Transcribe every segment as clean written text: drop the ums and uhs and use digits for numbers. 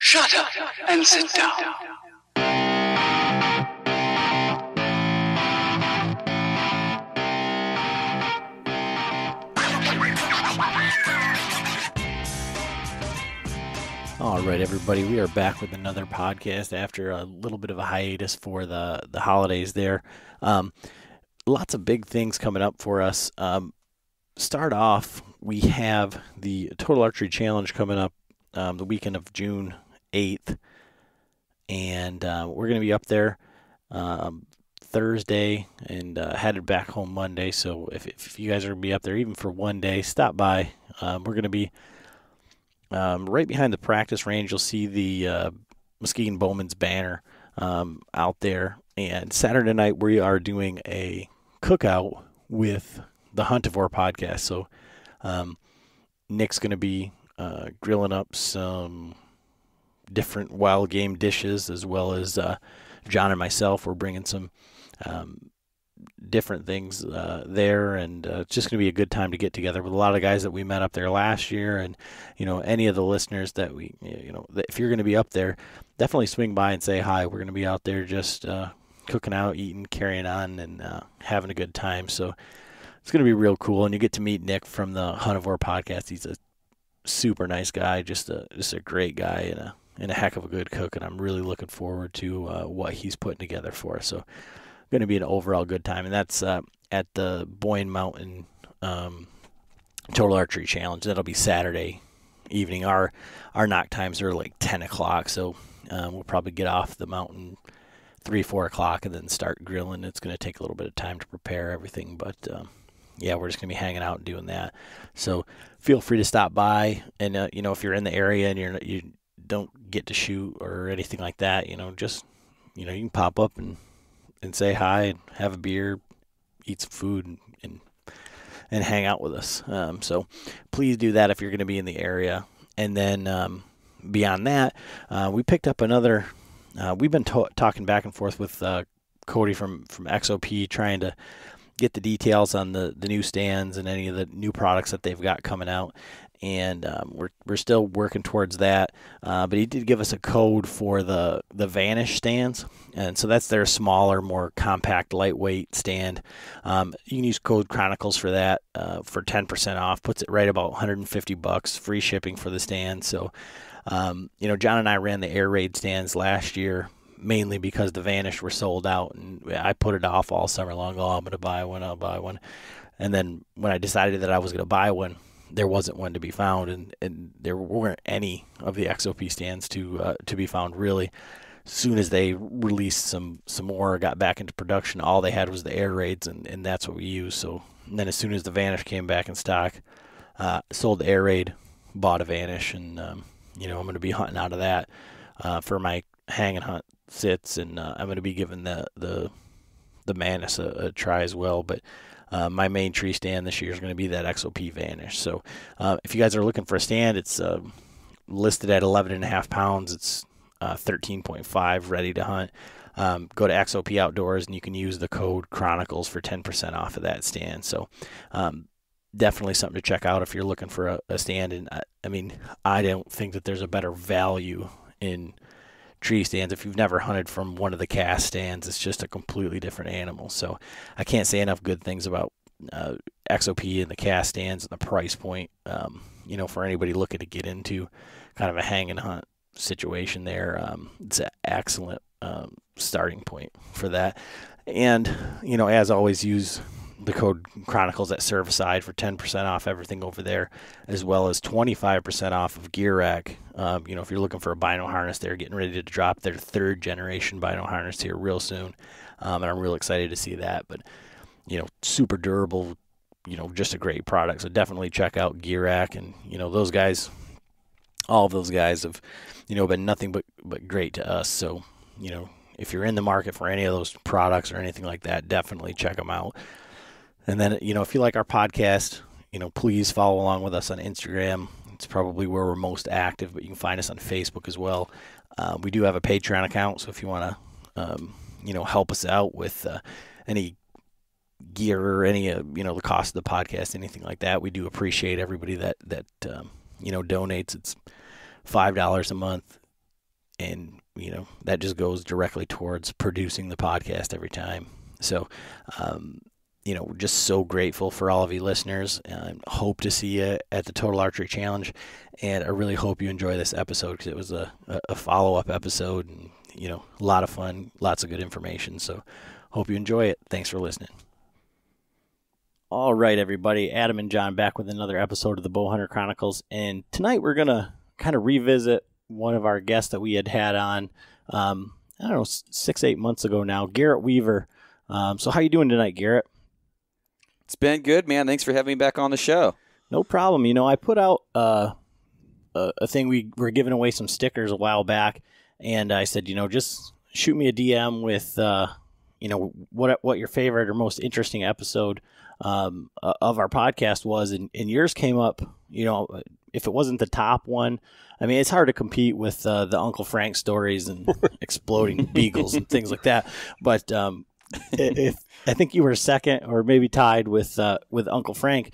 Shut up and sit down. All right, everybody, we are back with another podcast after a little bit of a hiatus for the holidays there. Lots of big things coming up for us. Start off, we have the Total Archery Challenge coming up the weekend of June 8th, and we're going to be up there Thursday and headed back home Monday. So if you guys are going to be up there even for one day, stop by. We're going to be right behind the practice range. You'll see the Muskegon Bowman's banner out there. And Saturday night we are doing a cookout with the Huntivore podcast. So Nick's going to be grilling up some different wild game dishes, as well as John and myself. We're bringing some different things there, and it's just going to be a good time to get together with a lot of guys that we met up there last year. And any of the listeners that if you're going to be up there, definitely swing by and say hi. We're going to be out there just cooking out, eating, carrying on, and having a good time. So it's going to be real cool, and you get to meet Nick from the Huntivore podcast. He's a super nice guy, just a great guy, and a heck of a good cook, and I'm really looking forward to what he's putting together for us. So going to be an overall good time, and that's at the Boyne Mountain Total Archery Challenge. That'll be Saturday evening. Our knock times are like 10 o'clock, so we'll probably get off the mountain 3-4 o'clock and then start grilling. It's going to take a little bit of time to prepare everything, but yeah, we're just going to be hanging out and doing that. So feel free to stop by, and if you're in the area and you don't get to shoot or anything like that, just you can pop up and say hi and have a beer, eat some food, and hang out with us. So please do that if you're going to be in the area. And then beyond that, we picked up another. We've been talking back and forth with Cody from XOP, trying to get the details on the new stands and any of the new products that they've got coming out. And we're still working towards that. But he did give us a code for the Vanish stands. And so that's their smaller, more compact, lightweight stand. You can use code Chronicles for that for 10% off. Puts it right about $150, free shipping for the stand. So, John and I ran the Air Raid stands last year, mainly because the Vanish were sold out. And I put it off all summer long. Oh, I'm going to buy one. I'll buy one. And then when I decided that I was going to buy one, there wasn't one to be found, and there weren't any of the XOP stands to be found, really. As soon as they released some more, got back into production, all they had was the Air Raids, and that's what we used. So and then as soon as the Vanish came back in stock, sold the Air Raid, bought a Vanish, and I'm going to be hunting out of that for my hang and hunt sits, and I'm going to be giving the Manus a try as well. But my main tree stand this year is going to be that XOP Vanish. So if you guys are looking for a stand, it's listed at 11.5 pounds. It's 13.5 ready to hunt. Go to XOP Outdoors, and you can use the code Chronicles for 10% off of that stand. So definitely something to check out if you're looking for a stand. And I don't think that there's a better value in tree stands. If you've never hunted from one of the cast stands, it's just a completely different animal. So I can't say enough good things about XOP and the cast stands and the price point. For anybody looking to get into kind of a hang and hunt situation there, it's an excellent starting point for that. And as always, use the code Chronicles at Cervicide for 10% off everything over there, as well as 25% off of Gearak. If you're looking for a bino harness, they're getting ready to drop their 3rd generation bino harness here real soon, and I'm real excited to see that. But super durable, just a great product. So definitely check out Gearak, and those guys, all of those guys have been nothing but great to us. So if you're in the market for any of those products or anything like that, definitely check them out. And then, if you like our podcast, please follow along with us on Instagram. It's probably where we're most active, but you can find us on Facebook as well. We do have a Patreon account, so if you want to, help us out with any gear or any, the cost of the podcast, anything like that, we do appreciate everybody that donates. It's $5 a month that just goes directly towards producing the podcast every time. So, we're just so grateful for all of you listeners. Hope to see you at the Total Archery Challenge, and I really hope you enjoy this episode because it was a follow-up episode, and a lot of fun, lots of good information. So, hope you enjoy it. Thanks for listening. All right, everybody. Adam and John back with another episode of the Bowhunter Chronicles, and tonight we're gonna kind of revisit one of our guests that we had on, 6-8 months ago now, Garrett Weaver. So how you doing tonight, Garrett? It's been good, man. Thanks for having me back on the show. No problem. I put out a thing. We were giving away some stickers a while back, and I said, just shoot me a DM with, what your favorite or most interesting episode of our podcast was, and yours came up. If it wasn't the top one, I mean, it's hard to compete with the Uncle Frank stories and exploding beagles and things like that. But if I think you were second or maybe tied with Uncle Frank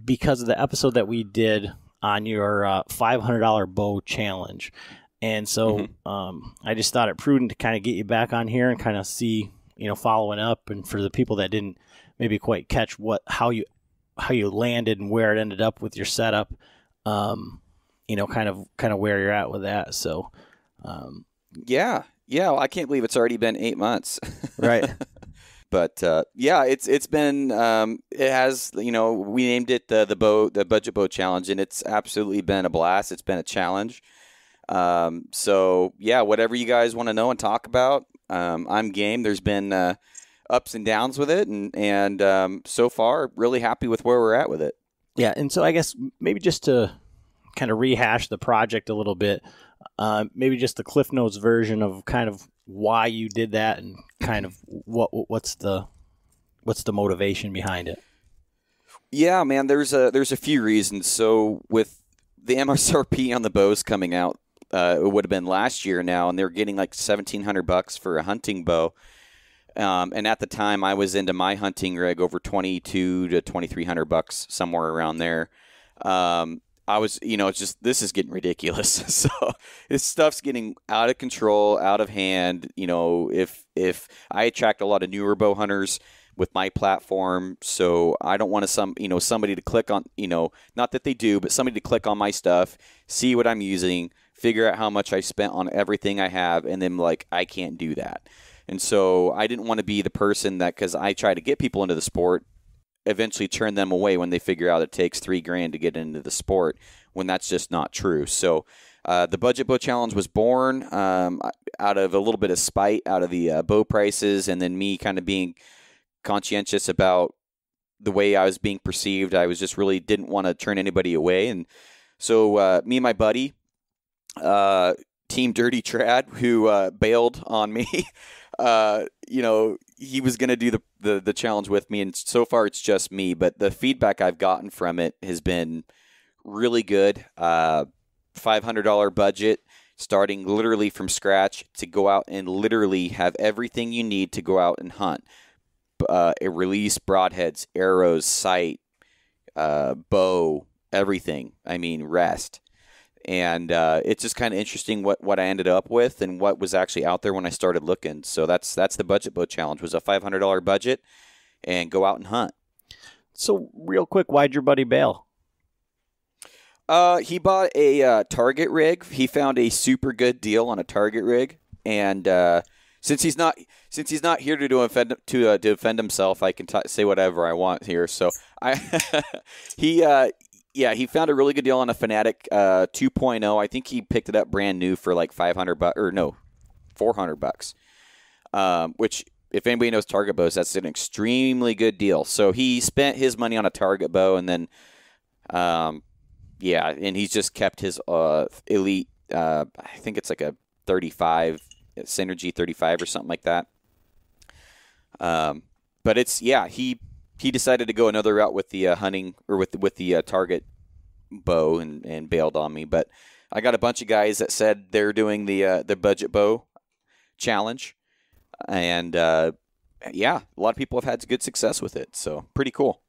because of the episode that we did on your $500 bow challenge. And so I just thought it prudent to kind of get you back on here and kind of see, following up. And for the people that didn't maybe quite catch how you landed and where it ended up with your setup, kind of where you're at with that. So, yeah. Well, I can't believe it's already been 8 months. Right. But it's been it has, we named it the budget bow challenge, and it's absolutely been a blast. It's been a challenge. So yeah, whatever you guys want to know and talk about, I'm game. There's been ups and downs with it, and so far really happy with where we're at with it. Yeah, and so I guess maybe just to kind of rehash the project a little bit, maybe just the Cliff Notes version of kind of why you did that and kind of what's the motivation behind it. Yeah, man, there's a few reasons. So with the MSRP on the bows coming out, it would have been last year now, and they're getting like $1,700 for a hunting bow. And at the time, I was into my hunting rig over $2,200 to $2,300, somewhere around there. I was, it's just, this is getting ridiculous. So this stuff's getting out of control, out of hand. If I attract a lot of newer bow hunters with my platform, so I don't want somebody to click on, not that they do, but somebody to click on my stuff, see what I'm using, figure out how much I spent on everything I have, and then I can't do that. And so I didn't want to be the person that, because I try to get people into the sport, eventually turn them away when they figure out it takes $3,000 to get into the sport, when that's just not true. So the Budget Bow Challenge was born out of a little bit of spite out of the bow prices, and then me kind of being conscientious about the way I was being perceived. I was just really didn't want to turn anybody away. And so me and my buddy, Team Dirty Trad, who bailed on me, he was going to do the challenge with me, and so far it's just me, but the feedback I've gotten from it has been really good. $500 budget, starting literally from scratch to go out and literally have everything you need to go out and hunt. Release broadheads, arrows, sight, bow, everything. I mean, rest. And it's just kind of interesting what I ended up with and what was actually out there when I started looking. So that's the Budget Bow Challenge, was a $500 budget and go out and hunt. So real quick, why'd your buddy bail? He bought a target rig. He found a super good deal on a target rig, and since he's not here to defend himself, I can say whatever I want here. So he found a really good deal on a Fanatic 2.0. I think he picked it up brand new for like $400, which, if anybody knows target bows, that's an extremely good deal. So he spent his money on a target bow, and then, and he's just kept his Elite, I think it's like a 35, Synergy 35 or something like that. But it's, he decided to go another route with the hunting, or with the target bow, and bailed on me. But I got a bunch of guys that said they're doing the Budget Bow Challenge, and a lot of people have had good success with it. So pretty cool.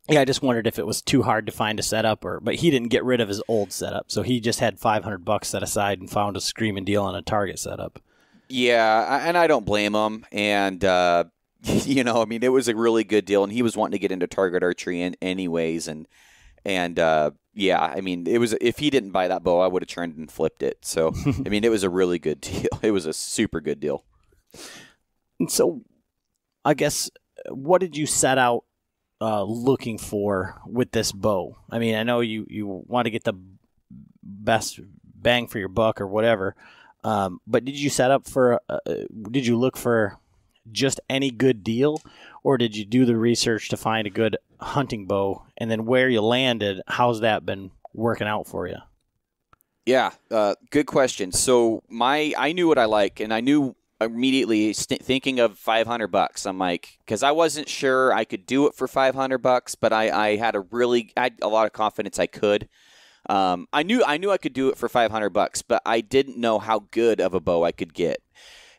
Yeah, I just wondered if it was too hard to find a setup, but he didn't get rid of his old setup, so he just had $500 set aside and found a screaming deal on a Target setup. Yeah, and I don't blame him. And you know, I mean, it was a really good deal, and he was wanting to get into target archery anyways, and yeah, I mean, it was, if he didn't buy that bow, I would have turned and flipped it. So I mean, it was a really good deal. It was a super good deal. And so, I guess, what did you set out looking for with this bow? I mean, I know you want to get the best bang for your buck or whatever, but did you set up for? Did you look for just any good deal, or did you do the research to find a good hunting bow? And then where you landed, how's that been working out for you? Yeah, good question. So I knew what I like, and I knew immediately thinking of $500. I'm like, because I wasn't sure I could do it for $500, but I had a lot of confidence I could. I knew I could do it for $500, but I didn't know how good of a bow I could get.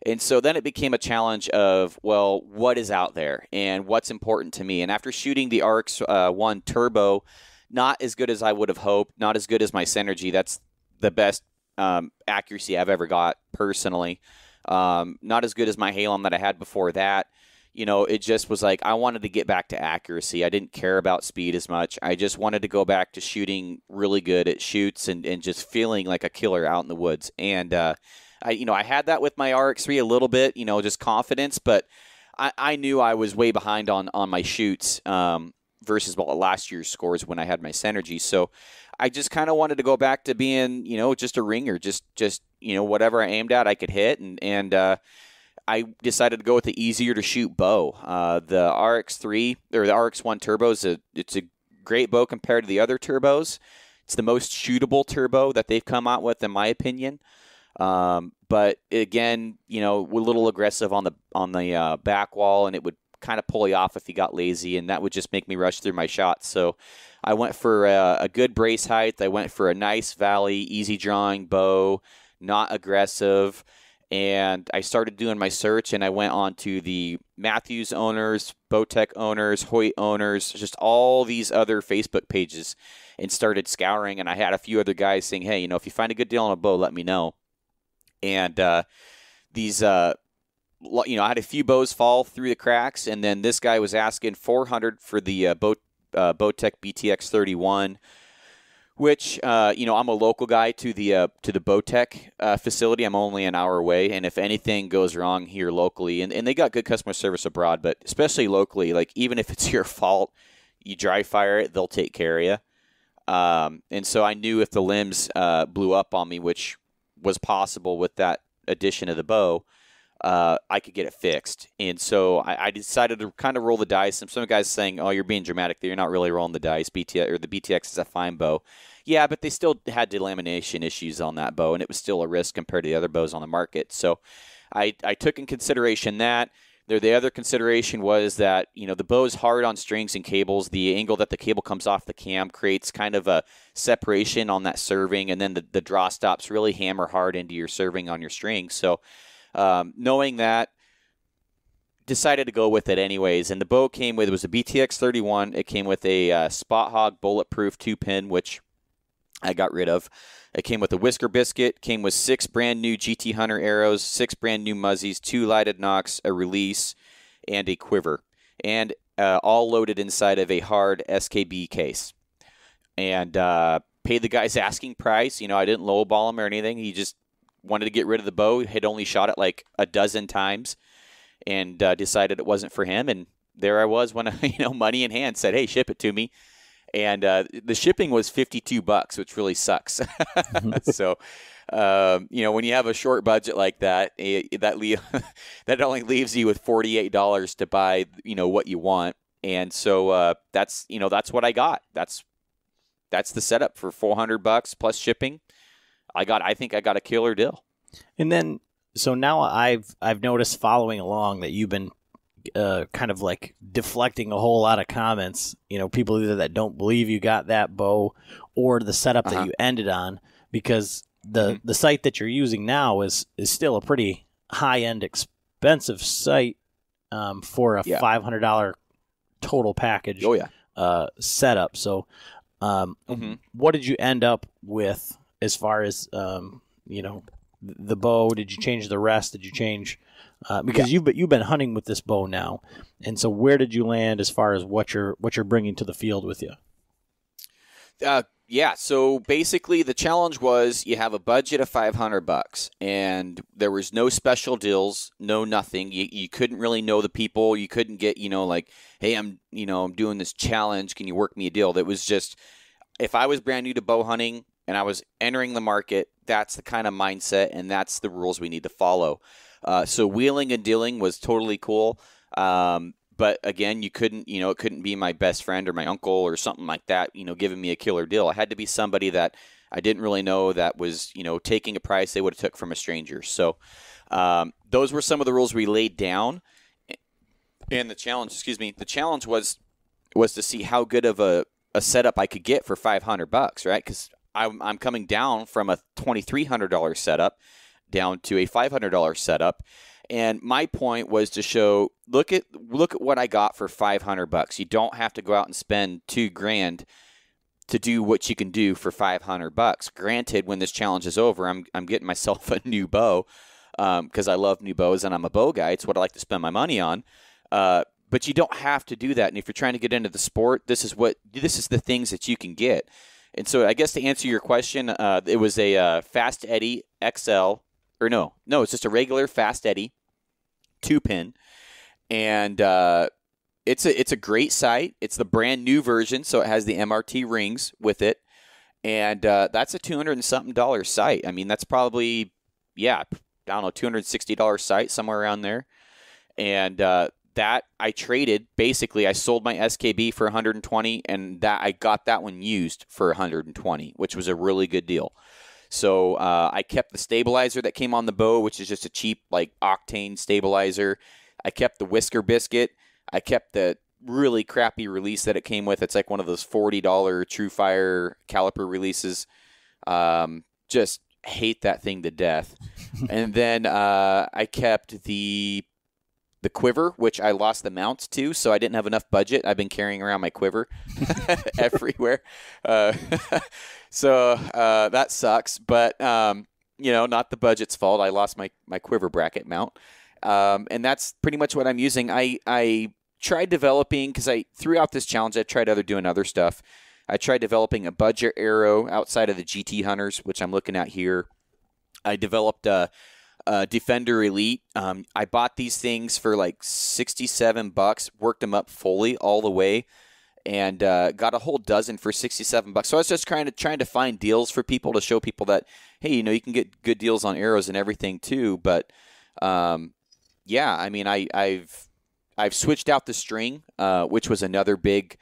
And so then it became a challenge of, well, what is out there and what's important to me? And after shooting the RX-1 Turbo, not as good as I would have hoped, not as good as my Synergy. That's the best accuracy I've ever got personally. Not as good as my Halem that I had before that. You know, it just was like I wanted to get back to accuracy. I didn't care about speed as much. I just wanted to go back to shooting really good at shoots and just feeling like a killer out in the woods. And I had that with my RX-3 a little bit, just confidence, but I knew I was way behind on my shoots versus last year's scores when I had my Synergy. So I just kind of wanted to go back to being, just a ringer, just whatever I aimed at, I could hit. And I decided to go with the easier to shoot bow. The RX-3 or the RX-1 Turbo it's a great bow compared to the other turbos. It's the most shootable turbo that they've come out with, in my opinion. But again, a little aggressive on the back wall, and it would kind of pull you off if you got lazy, and that would just make me rush through my shots. So I went for a good brace height. I went for a nice valley, easy drawing bow, not aggressive. And I started doing my search, and I went on to the Matthews owners, Bowtech owners, Hoyt owners, just all these other Facebook pages, and started scouring. And I had a few other guys saying, hey, if you find a good deal on a bow, let me know. And I had a few bows fall through the cracks, and then this guy was asking $400 for the Bowtech BTX 31, which I'm a local guy to the Bowtech facility. I'm only an hour away, and if anything goes wrong here locally, and they got good customer service abroad, but especially locally, like even if it's your fault, you dry fire it, they'll take care of you. And so I knew if the limbs blew up on me, which was possible with that addition of the bow, I could get it fixed. And so I decided to kind of roll the dice. And some guys saying, oh, you're being dramatic there. You're not really rolling the dice. The BTX is a fine bow. Yeah, but they still had delamination issues on that bow, and it was still a risk compared to the other bows on the market. So I took in consideration that. The other consideration was that, the bow is hard on strings and cables. The angle that the cable comes off the cam creates kind of a separation on that serving, and then the draw stops really hammer hard into your serving on your string. So knowing that, decided to go with it anyways. And the bow it was a BTX 31. It came with a Spot Hog bulletproof 2-pin, which I got rid of. It came with a whisker biscuit, came with 6 brand new GT Hunter arrows, 6 brand new muzzies, 2 lighted nocks, a release, and a quiver. And all loaded inside of a hard SKB case. And paid the guy's asking price. I didn't lowball him or anything. He just wanted to get rid of the bow. Had only shot it like a dozen times and decided it wasn't for him. And there I was when, money in hand, said, hey, ship it to me. And the shipping was $52, which really sucks. So, when you have a short budget like that, that only leaves you with $48 to buy, what you want. And so that's what I got. That's the setup for $400 plus shipping. I think I got a killer deal. And then, so now I've noticed following along that you've been kind of like deflecting a whole lot of comments, people either that don't believe you got that bow or the setup that you ended on, because the site that you're using now is still a pretty high-end, expensive site for a $500 total package. Oh, yeah. setup. So, what did you end up with as far as the bow? Did you change the rest? Did you change because you've been hunting with this bow now, and so where did you land as far as what you're bringing to the field with you? So basically the challenge was you have a budget of $500 and there was no special deals, no nothing. You couldn't really know the people. You couldn't get, like, hey, I'm doing this challenge. Can you work me a deal? That was just, if I was brand new to bow hunting and I was entering the market, that's the kind of mindset and that's the rules we need to follow. So wheeling and dealing was totally cool. But again, you couldn't, it couldn't be my best friend or my uncle or something like that, giving me a killer deal. It had to be somebody that I didn't really know that was, taking a price they would have took from a stranger. So those were some of the rules we laid down. And the challenge was to see how good of a setup I could get for $500, right? Because I'm coming down from a $2,300 setup down to a $500 setup. And my point was to show, look at what I got for $500. You don't have to go out and spend $2,000 to do what you can do for $500. Granted, when this challenge is over, I'm getting myself a new bow because I love new bows and I'm a bow guy. It's what I like to spend my money on. But you don't have to do that. And if you're trying to get into the sport, this is the things that you can get. And so I guess to answer your question, it was a Fast Eddie XL. Or no, it's just a regular Fast Eddie 2-pin, and it's a great sight. It's the brand new version, so it has the MRT rings with it, and that's a $200 and something sight. I mean, that's probably $260 sight, somewhere around there, and that I traded. Basically, I sold my SKB for $120, and that I got that one used for $120, which was a really good deal. So I kept the stabilizer that came on the bow, which is just a cheap octane stabilizer. I kept the whisker biscuit. I kept the really crappy release that it came with. It's like one of those $40 TrueFire caliper releases. Just hate that thing to death. And then I kept the quiver, which I lost the mounts to, so I didn't have enough budget. I've been carrying around my quiver everywhere. So that sucks, but, not the budget's fault. I lost my quiver bracket mount. And that's pretty much what I'm using. I tried developing, because throughout this challenge, I tried doing other stuff. I tried developing a budget arrow outside of the GT Hunters, which I'm looking at here. I developed Defender Elite. I bought these things for like $67, worked them up fully all the way, and got a whole dozen for $67. So I was just trying to find deals for people to show people that, hey, you can get good deals on arrows and everything too. But I mean, I've switched out the string, which was another big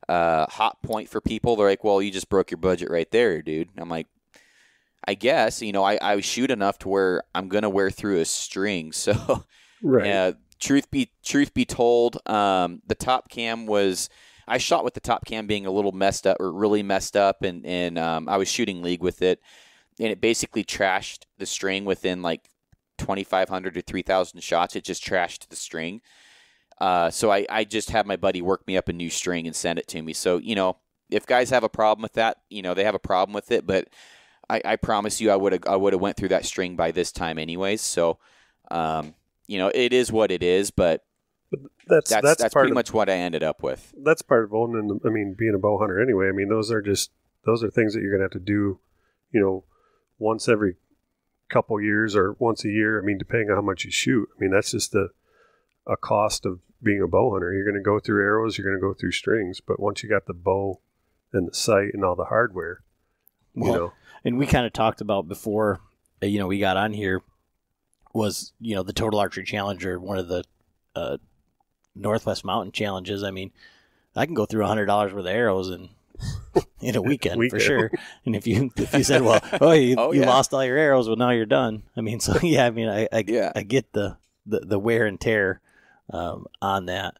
hot point for people. They're like, well, you just broke your budget right there, dude. I'm like, I guess, I shoot enough to where I'm going to wear through a string. So, right. Truth be told, the top cam I shot with the top cam being a little messed up, or really messed up, and I was shooting league with it, and it basically trashed the string within like 2,500 to 3,000 shots. It just trashed the string. So I just had my buddy work me up a new string and send it to me. So, if guys have a problem with that, they have a problem with it, but I promise you I would have went through that string by this time anyways. So, it is what it is, but that's pretty much what I ended up with. That's part of owning, being a bow hunter anyway. I mean, those are things that you're going to have to do, once every couple years or once a year. I mean, depending on how much you shoot. I mean, that's just a cost of being a bow hunter. You're going to go through arrows, you're going to go through strings, but once you got the bow and the sight and all the hardware, And we kind of talked about before, we got on here, was, the Total Archery Challenger, one of the Northwest Mountain Challenges. I mean, I can go through $100 worth of arrows in a weekend for sure. And if you said, well, you lost all your arrows, well, now you're done. I mean, so yeah, I mean, I get the wear and tear on that.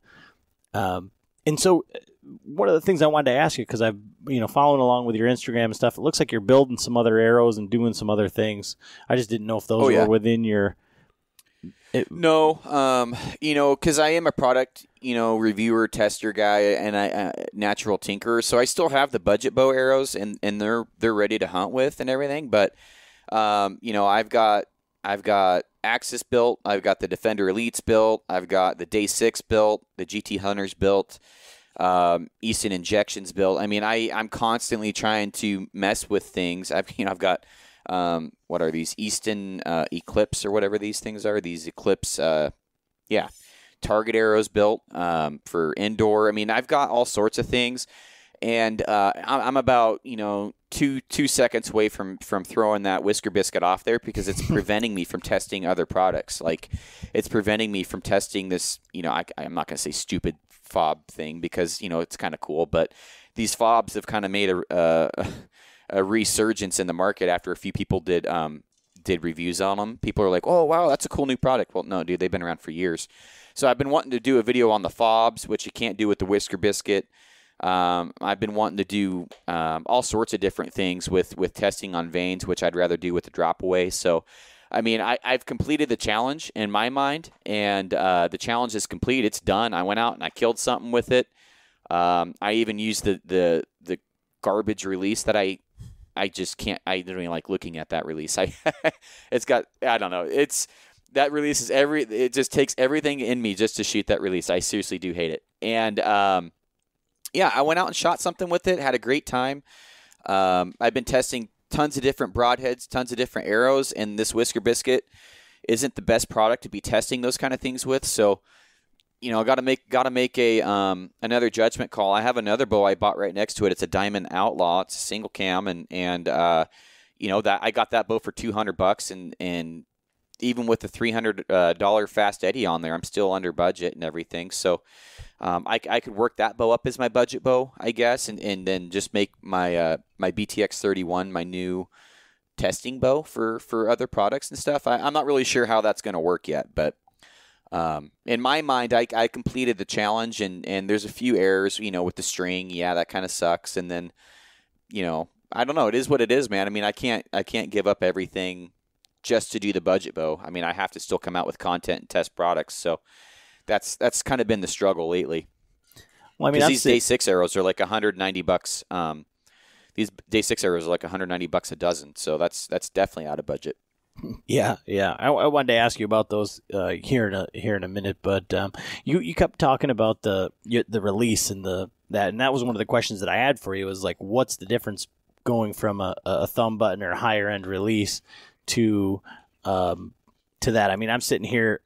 And so one of the things I wanted to ask you, because I've, following along with your Instagram and stuff, it looks like you're building some other arrows and doing some other things. I just didn't know if those were within your No, because I am a product, reviewer, tester guy, and I natural tinkerer. So I still have the budget bow arrows, and they're ready to hunt with and everything. But I've got Axis built, I've got the Defender Elites built, I've got the Day 6 built, the GT Hunters built, Easton Injections built. I mean, I'm constantly trying to mess with things. I've got what are these Easton Eclipse or whatever these things are? These Eclipse, target arrows built for indoor. I mean, I've got all sorts of things, and I'm about 2 seconds away from throwing that Whisker Biscuit off there because it's preventing me from testing other products. Like, it's preventing me from testing this. I'm not going to say stupid fob thing because it's kind of cool, but these fobs have kind of made a resurgence in the market after a few people did reviews on them. People are like, "Oh wow, that's a cool new product." Well, no, dude, they've been around for years. So I've been wanting to do a video on the fobs, which you can't do with the Whisker Biscuit. I've been wanting to do all sorts of different things with testing on vanes, which I'd rather do with the drop away. So, I mean, I've completed the challenge in my mind, and the challenge is complete. It's done. I went out and I killed something with it. I even used the garbage release that I just can't. I don't even like looking at that release. It's got. I don't know. That release is It just takes everything in me just to shoot that release. I seriously do hate it. And I went out and shot something with it. Had a great time. I've been testing tons of different broadheads, tons of different arrows, and this Whisker Biscuit isn't the best product to be testing those kind of things with. So, got to make a another judgment call. I have another bow I bought right next to it. It's a Diamond Outlaw. It's a single cam, and that I got that bow for $200, and even with the $300 Fast Eddie on there, I'm still under budget and everything. So I could work that bow up as my budget bow, I guess, and then just make my my BTX 31 my new testing bow for other products and stuff. I'm not really sure how that's going to work yet, but in my mind, I completed the challenge, and there's a few errors, with the string. Yeah, that kind of sucks. And then, I don't know. It is what it is, man. I mean, I can't give up everything just to do the budget bow. I mean, I have to still come out with content and test products. So that's kind of been the struggle lately. Well, I mean, these Day 6 arrows are like $190. These Day 6 arrows are like $190 a dozen. So that's definitely out of budget. Yeah. I wanted to ask you about those here in a minute, but you kept talking about the release and that was one of the questions that I had for you. Was like, what's the difference going from a thumb button or higher end release to that? I mean, I'm sitting here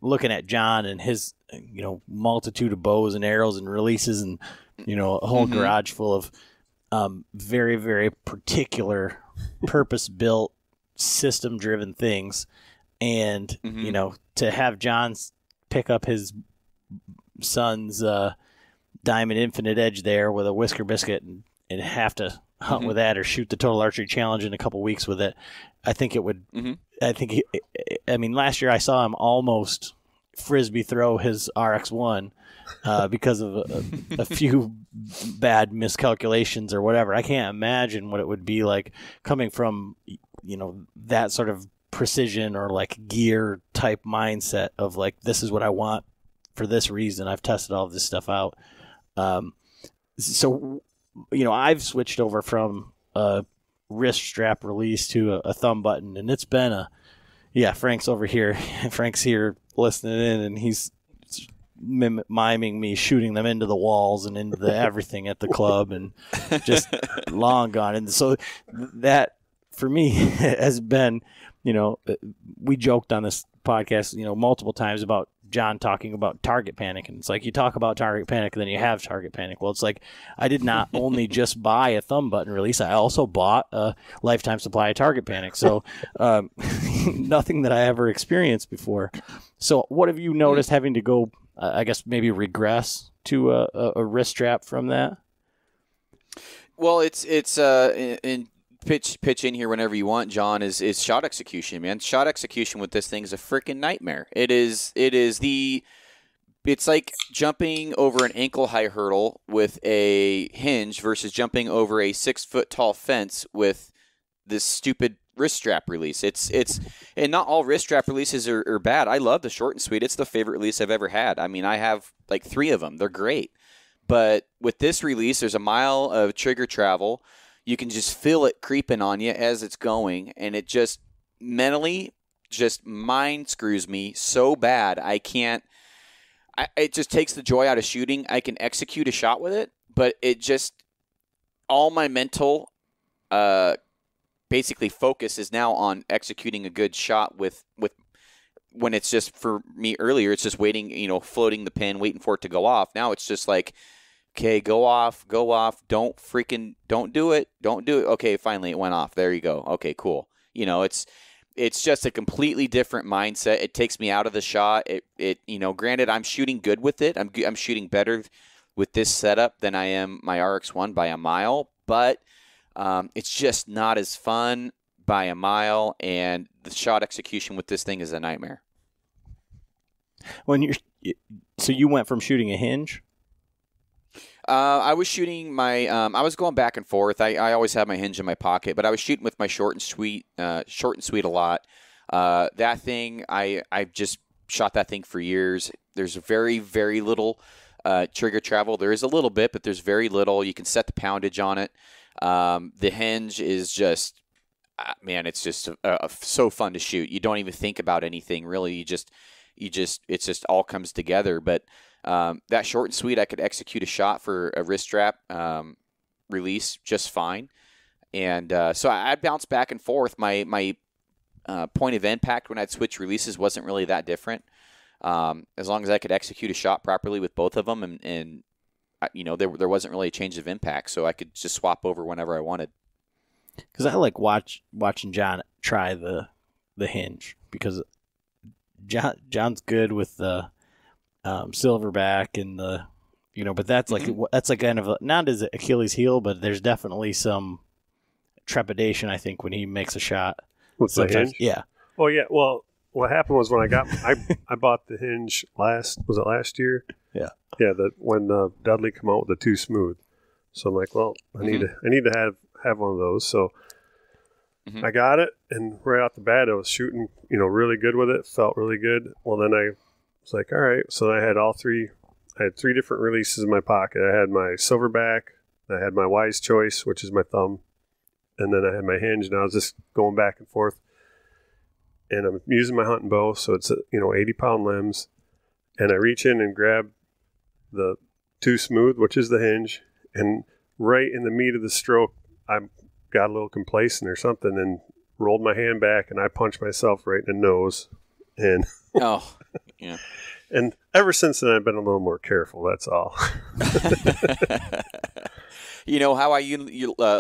looking at John and his multitude of bows and arrows and releases, and a whole garage full of very, very particular purpose built system driven things, and to have John pick up his son's Diamond Infinite Edge there with a Whisker Biscuit and have to hunt with that or shoot the Total Archery Challenge in a couple weeks with it, I think it would I mean, last year I saw him almost frisbee throw his RX-1 because of a few bad miscalculations or whatever. I can't imagine what it would be like coming from that sort of precision or like gear type mindset of like, this is what I want for this reason. I've tested all of this stuff out. So I've switched over from a wrist strap release to a thumb button, and it's been Frank's over here. Frank's here listening in, and he's miming me shooting them into the walls and into the everything at the club, and just long gone. And so that for me has been, we joked on this podcast, multiple times about John talking about target panic, and it's like, you talk about target panic, and then you have target panic. Well, it's like, I did not only just buy a thumb button release, I also bought a lifetime supply of target panic. So nothing that I ever experienced before. So what have you noticed having to go, I guess maybe regress to a wrist strap from that? Well, it's in pitch in here whenever you want, John, is shot execution, man. Shot execution with this thing is a freaking nightmare. It's like jumping over an ankle high hurdle with a hinge versus jumping over a 6 foot tall fence with this stupid wrist strap release. It's and not all wrist strap releases are bad. I love the short and sweet. It's the favorite release I've ever had. I mean, I have like 3 of them. They're great. But with this release, there's a mile of trigger travel. You can just feel it creeping on you as it's going, and it just mentally just mind screws me so bad. It just takes the joy out of shooting. I can execute a shot with it, but it just, all my mental basically focus is now on executing a good shot with when it's just, for me earlier, it's just waiting, floating the pin, waiting for it to go off. Now it's just like, okay, go off, don't do it. Okay, finally it went off. There you go. Okay, cool. It's just a completely different mindset. It takes me out of the shot. Granted, I'm shooting good with it. I'm shooting better with this setup than I am my RX-1 by a mile, but it's just not as fun by a mile, and the shot execution with this thing is a nightmare. So you went from shooting a Hinge? I was shooting my. I was going back and forth. I always have my Hinge in my pocket, but I was shooting with my short and sweet a lot. That thing, I've just shot that thing for years. There's very, very little trigger travel. There is a little bit, but there's very little. You can set the poundage on it. The Hinge is just, man, it's just so fun to shoot. You don't even think about anything really. It just all comes together. But that short and sweet, I could execute a shot for a wrist strap release just fine. And so I bounced back and forth. My point of impact when I'd switch releases wasn't really that different. As long as I could execute a shot properly with both of them, and there wasn't really a change of impact, so I could just swap over whenever I wanted. Because I like watching John try the Hinge, because John's good with the silverback and the but that's like that's like kind of not his Achilles heel, but there's definitely some trepidation, I think, when he makes a shot. With the Hinge? Yeah. Oh yeah. Well, what happened was when I bought the Hinge last year? Yeah. Yeah, when Dudley come out with the Too Smooth. So I'm like, well, I need to have one of those. So I got it, and right off the bat, I was shooting, really good with it. Felt really good. Well, then I was like, all right. So I had I had 3 different releases in my pocket. I had my silverback, I had my Wise Choice, which is my thumb, and then I had my Hinge, and I was just going back and forth. And I'm using my hunting bow, so it's 80-pound limbs, and I reach in and grab the Too Smooth, which is the Hinge, and right in the meat of the stroke, I got a little complacent or something and rolled my hand back, and I punched myself right in the nose. And oh, yeah. And ever since then, I've been a little more careful. That's all. How I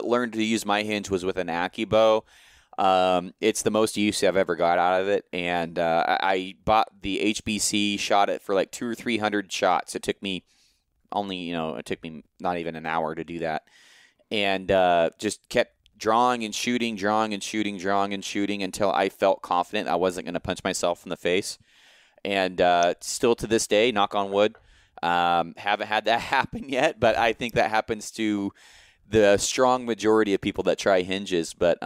learned to use my Hinge was with an Aki bow. It's the most use I've ever got out of it, and I bought the HBC, shot it for like 200 or 300 shots. It took me not even an hour to do that, and just kept drawing and shooting until I felt confident I wasn't going to punch myself in the face. And still to this day, knock on wood, haven't had that happen yet, but I think that happens to the strong majority of people that try Hinges. But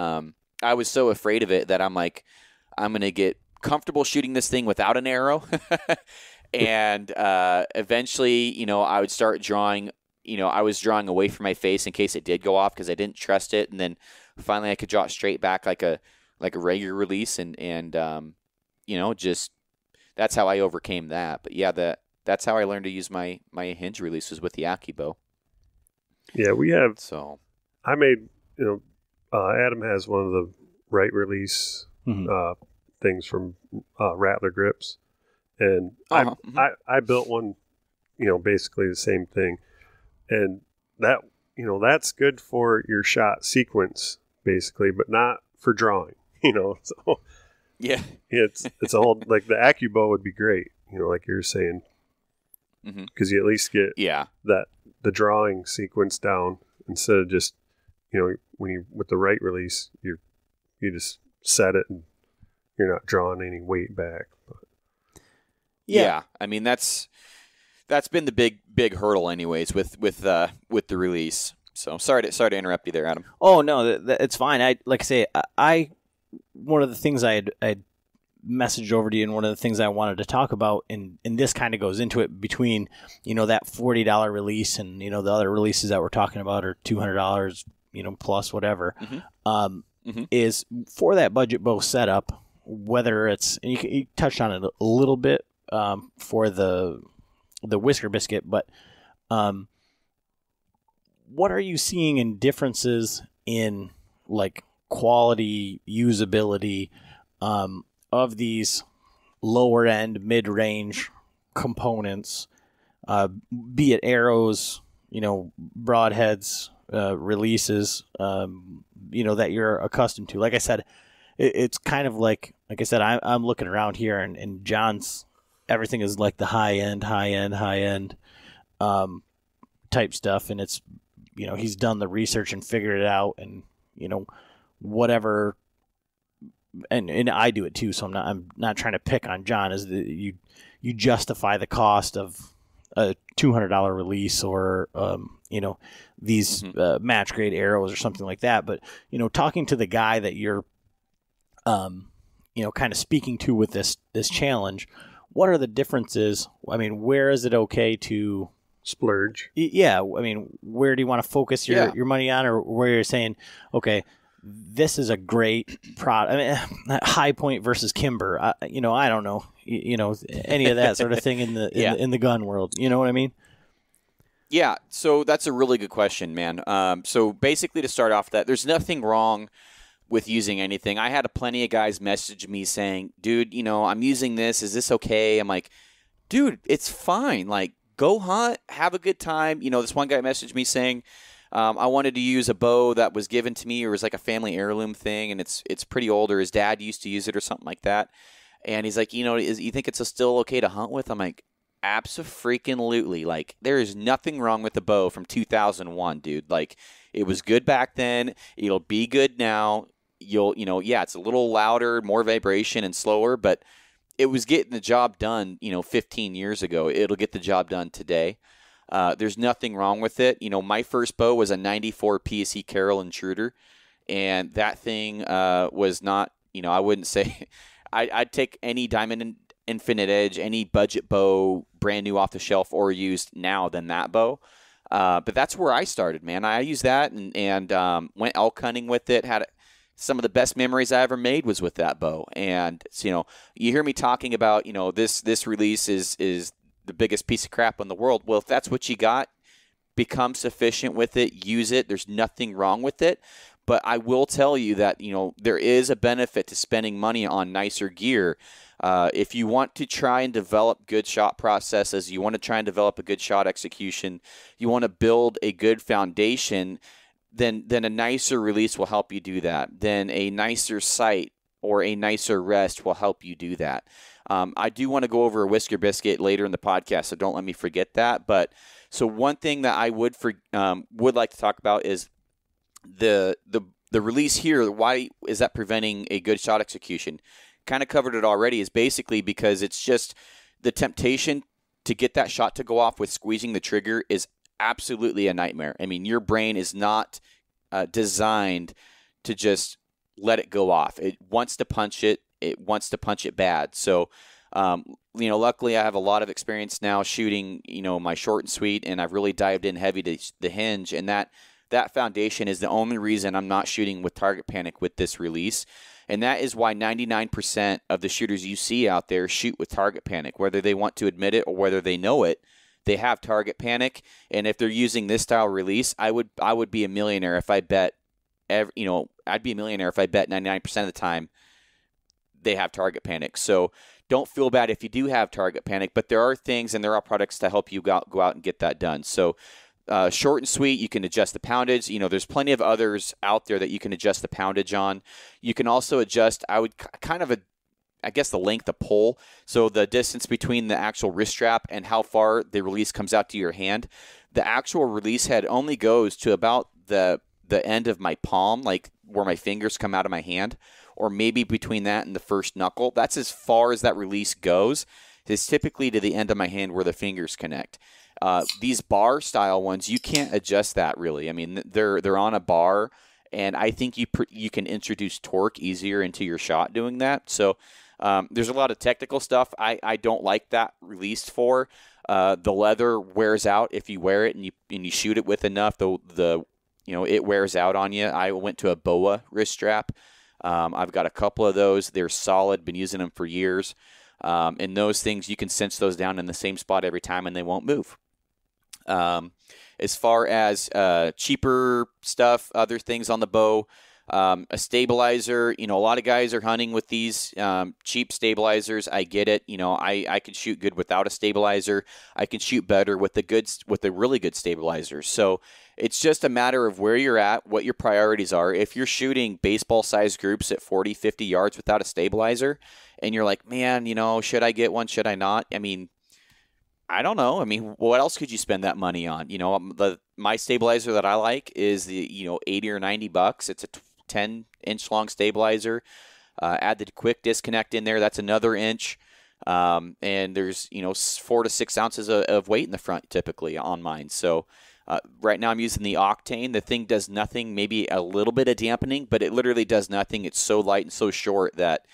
I was so afraid of it that I'm like, I'm going to get comfortable shooting this thing without an arrow. And eventually, I would start drawing, I was drawing away from my face in case it did go off because I didn't trust it. And then finally I could draw it straight back like a regular release. And just that's how I overcame that. But yeah, that's how I learned to use my Hinge releases with the Aki bow. Yeah, we have. So I made, Adam has one of the right release things from Rattler Grips, and I built one, basically the same thing, and that that's good for your shot sequence basically, but not for drawing, so yeah, it's a whole, like the AccuBow would be great, like you're saying, because you at least get the drawing sequence down instead of just when you with the right release you just set it and you're not drawing any weight back. But. Yeah, I mean that's been the big hurdle anyways with the release. So sorry to interrupt you there, Adam. Oh no, it's fine. I like I say one of the things I'd messaged over to you, and one of the things I wanted to talk about, and this kind of goes into it, between, that $40 release and, the other releases that we're talking about are $200, plus whatever, is for that budget bow setup, whether it's, and you touched on it a little bit for the Whisker Biscuit, but what are you seeing in differences in like quality, usability, of these lower end, mid range components, be it arrows, broadheads, releases, that you're accustomed to? Like I said, it's kind of like I said, I'm looking around here, and John's, everything is like the high end type stuff, and it's, he's done the research and figured it out, and whatever. And I do it too, so I'm not trying to pick on John. Is that you justify the cost of a $200 release, or these match grade arrows or something like that. But talking to the guy that you're kind of speaking to with this challenge, what are the differences? I mean, where is it okay to splurge? Yeah, I mean, where do you want to focus your money on, or where you're saying, okay, this is a great product? I mean, High Point versus Kimber. I don't know. Any of that sort of thing in the in the gun world. You know what I mean? Yeah. So that's a really good question, man. So basically, to start off, that there's nothing wrong with using anything. I had plenty of guys message me saying, "Dude, I'm using this. Is this okay?" I'm like, "Dude, it's fine. Like, go hunt, have a good time." This one guy messaged me saying, I wanted to use a bow that was given to me, or was like a family heirloom thing, and it's pretty old, or his dad used to use it or something like that. And he's like, you think it's still okay to hunt with? I'm like, abso-freaking-lutely. Like, there is nothing wrong with the bow from 2001, dude. Like, it was good back then. It'll be good now. It's a little louder, more vibration and slower, but it was getting the job done, 15 years ago. It'll get the job done today. There's nothing wrong with it. My first bow was a 94 PSE Carroll Intruder, and that thing was not, I wouldn't say I'd take any Diamond Infinite Edge, any budget bow, brand new off the shelf or used now than that bow. But that's where I started, man. I used that and went elk hunting with it. Had some of the best memories I ever made was with that bow. And you hear me talking about, this release is the biggest piece of crap in the world. Well, if that's what you got, become sufficient with it, use it. There's nothing wrong with it. But I will tell you that, there is a benefit to spending money on nicer gear. If you want to try and develop good shot processes, you want to try and develop a good shot execution, you want to build a good foundation, then a nicer release will help you do that. Then a nicer sight or a nicer rest will help you do that. I do want to go over a Whisker Biscuit later in the podcast, so don't let me forget that. But so one thing that I would like to talk about is the release here. Why is that preventing a good shot execution? Kind of covered it already. Is basically because it's just the temptation to get that shot to go off with squeezing the trigger is absolutely a nightmare. I mean, your brain is not designed to just let it go off. It wants to punch it. It wants to punch it bad. So, luckily I have a lot of experience now shooting, my short and sweet, and I've really dived in heavy to the Hinge, and that foundation is the only reason I'm not shooting with target panic with this release. And that is why 99% of the shooters you see out there shoot with target panic, whether they want to admit it or whether they know it. They have target panic, and if they're using this style release, I would be a millionaire if I bet I'd be a millionaire if I bet 99% of the time they have target panic. So don't feel bad if you do have target panic, but there are things and there are products to help you go out and get that done. So short and sweet, you can adjust the poundage. There's plenty of others out there that you can adjust the poundage on. You can also adjust, the length of pull. So the distance between the actual wrist strap and how far the release comes out to your hand. The actual release head only goes to about the end of my palm, like where my fingers come out of my hand, or maybe between that and the first knuckle. That's as far as that release goes. It's typically to the end of my hand where the fingers connect. These bar style ones, you can't adjust that really. I mean, they're on a bar, And I think you can introduce torque easier into your shot doing that. So there's a lot of technical stuff I don't like that released for. The leather wears out if you wear it and you shoot it with enough. It wears out on you. I went to a BOA wrist strap. I've got a couple of those. They're solid. Been using them for years. And those things, you can cinch those down in the same spot every time and they won't move. As far as cheaper stuff, other things on the bow, a stabilizer, a lot of guys are hunting with these cheap stabilizers. I get it. I can shoot good without a stabilizer. I can shoot better with the really good stabilizer. So it's just a matter of where you're at, what your priorities are. If you're shooting baseball-sized groups at 40, 50 yards without a stabilizer, and you're like, man, should I get one? Should I not? I mean, I don't know. I mean, what else could you spend that money on? My stabilizer that I like is the, $80 or $90. It's a 10-inch long stabilizer. Add the quick disconnect in there. That's another inch. And there's, 4 to 6 ounces of weight in the front typically on mine. So right now I'm using the Octane. The thing does nothing, maybe a little bit of dampening, but it literally does nothing. It's so light and so short that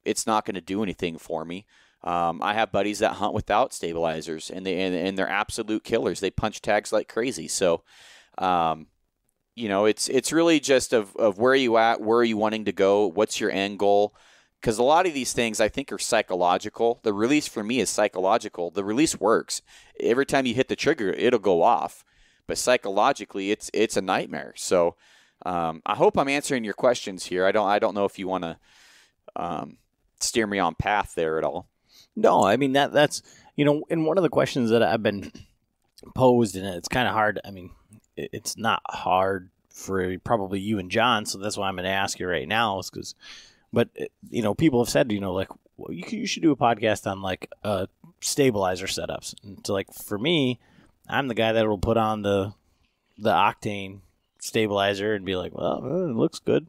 it's not going to do anything for me. I have buddies that hunt without stabilizers, and they're absolute killers. They punch tags like crazy. So, it's really just of where are you at, where are you wanting to go, what's your end goal? Because a lot of these things I think are psychological. The release for me is psychological. The release works. Every time you hit the trigger, it'll go off. But psychologically, it's a nightmare. So, I hope I'm answering your questions here. I don't know if you want to steer me on path there at all. No, I mean, that's, and one of the questions that I've been posed, and it's kind of hard. I mean, it's not hard for probably you and John, so that's why I'm going to ask you right now. But people have said, well, you should do a podcast on stabilizer setups. And so for me, I'm the guy that will put on the Octane stabilizer and be like, well, it looks good,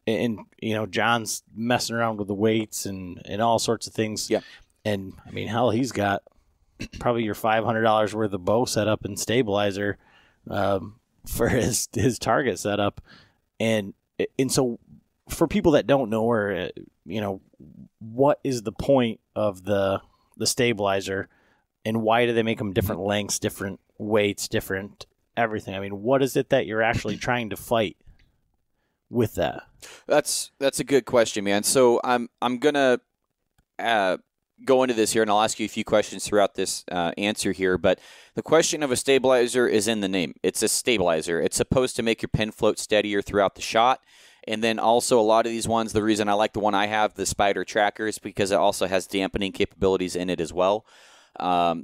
and John's messing around with the weights and all sorts of things. Yeah. And I mean, hell, he's got probably your $500 worth of bow setup and stabilizer for his target setup. And so for people that don't know, or, what is the point of the stabilizer and why do they make them different lengths, different weights, different everything? I mean, what is it that you're actually trying to fight with that? That's a good question, man. So I'm gonna go into this here, and I'll ask you a few questions throughout this answer here. But the question of a stabilizer is in the name. It's a stabilizer. It's supposed to make your pin float steadier throughout the shot. And then also a lot of these ones, the reason I like the one I have, the Spider Tracker, is because it also has dampening capabilities in it as well. A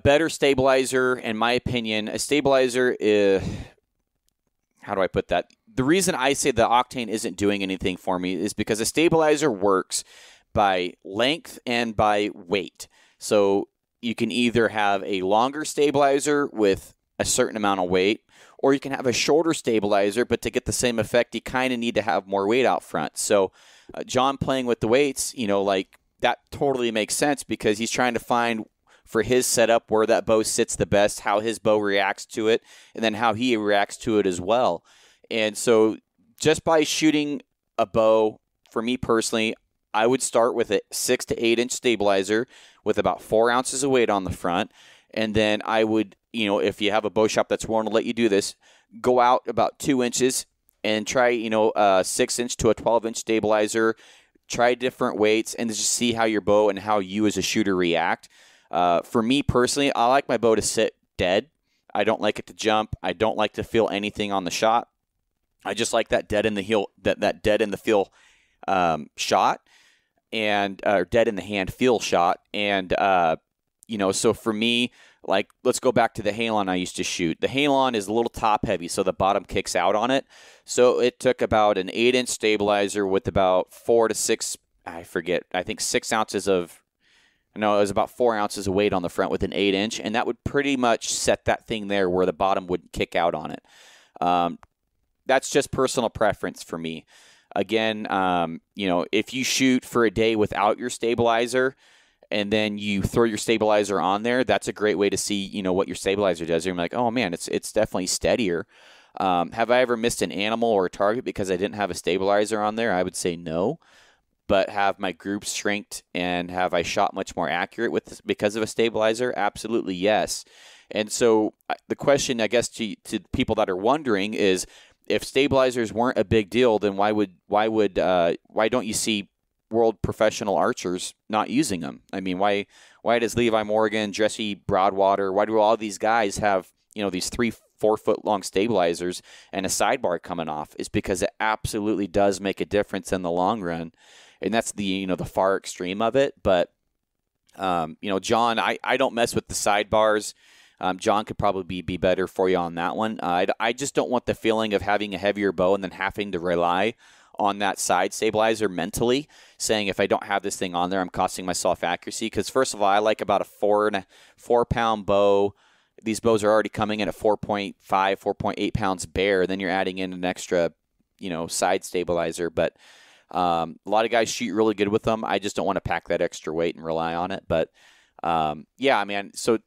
better stabilizer, in my opinion, a stabilizer is, how do I put that? The reason I say the Octane isn't doing anything for me is because a stabilizer works by length and by weight. So you can either have a longer stabilizer with a certain amount of weight, or you can have a shorter stabilizer, but to get the same effect, you kind of need to have more weight out front. So John playing with the weights, that totally makes sense because he's trying to find for his setup where that bow sits the best, how his bow reacts to it, and then how he reacts to it as well. And so just by shooting a bow, for me personally, I would start with a 6 to 8 inch stabilizer with about 4 ounces of weight on the front. And then I would, if you have a bow shop that's willing to let you do this, go out about 2 inches and try, a 6 inch to a 12 inch stabilizer, try different weights, and just see how your bow and how you as a shooter react. For me personally, I like my bow to sit dead. I don't like it to jump. I don't like to feel anything on the shot. I just like that dead in the heel, that dead in the feel shot, and dead in the hand feel shot. And so for me, let's go back to the Halon I used to shoot. The Halon is a little top heavy, so the bottom kicks out on it. So it took about an 8 inch stabilizer with about 4 to 6, I think 6 ounces of. No, it was about 4 ounces of weight on the front with an 8 inch, and that would pretty much set that thing there where the bottom wouldn't kick out on it. That's just personal preference for me. Again, if you shoot for a day without your stabilizer and then you throw your stabilizer on there, that's a great way to see, what your stabilizer does. You're like, oh man, it's definitely steadier. Have I ever missed an animal or a target because I didn't have a stabilizer on there? I would say no. But have my groups shrinked and have I shot much more accurate because of a stabilizer? Absolutely yes. And so the question, I guess, to people that are wondering is, if stabilizers weren't a big deal, then why don't you see world professional archers not using them? I mean, why does Levi Morgan, Jesse Broadwater, why do all these guys have these 3-4 foot long stabilizers and a sidebar coming off? Is because it absolutely does make a difference in the long run, and that's the far extreme of it. But John, I don't mess with the sidebars. John could probably be better for you on that one. I just don't want the feeling of having a heavier bow and then having to rely on that side stabilizer mentally, saying if I don't have this thing on there, I'm costing myself accuracy. Because first of all, I like about a 4 pound bow. These bows are already coming in at 4.5, 4.8 pounds bare. Then you're adding in an extra, side stabilizer. But a lot of guys shoot really good with them. I just don't want to pack that extra weight and rely on it. But yeah, man. So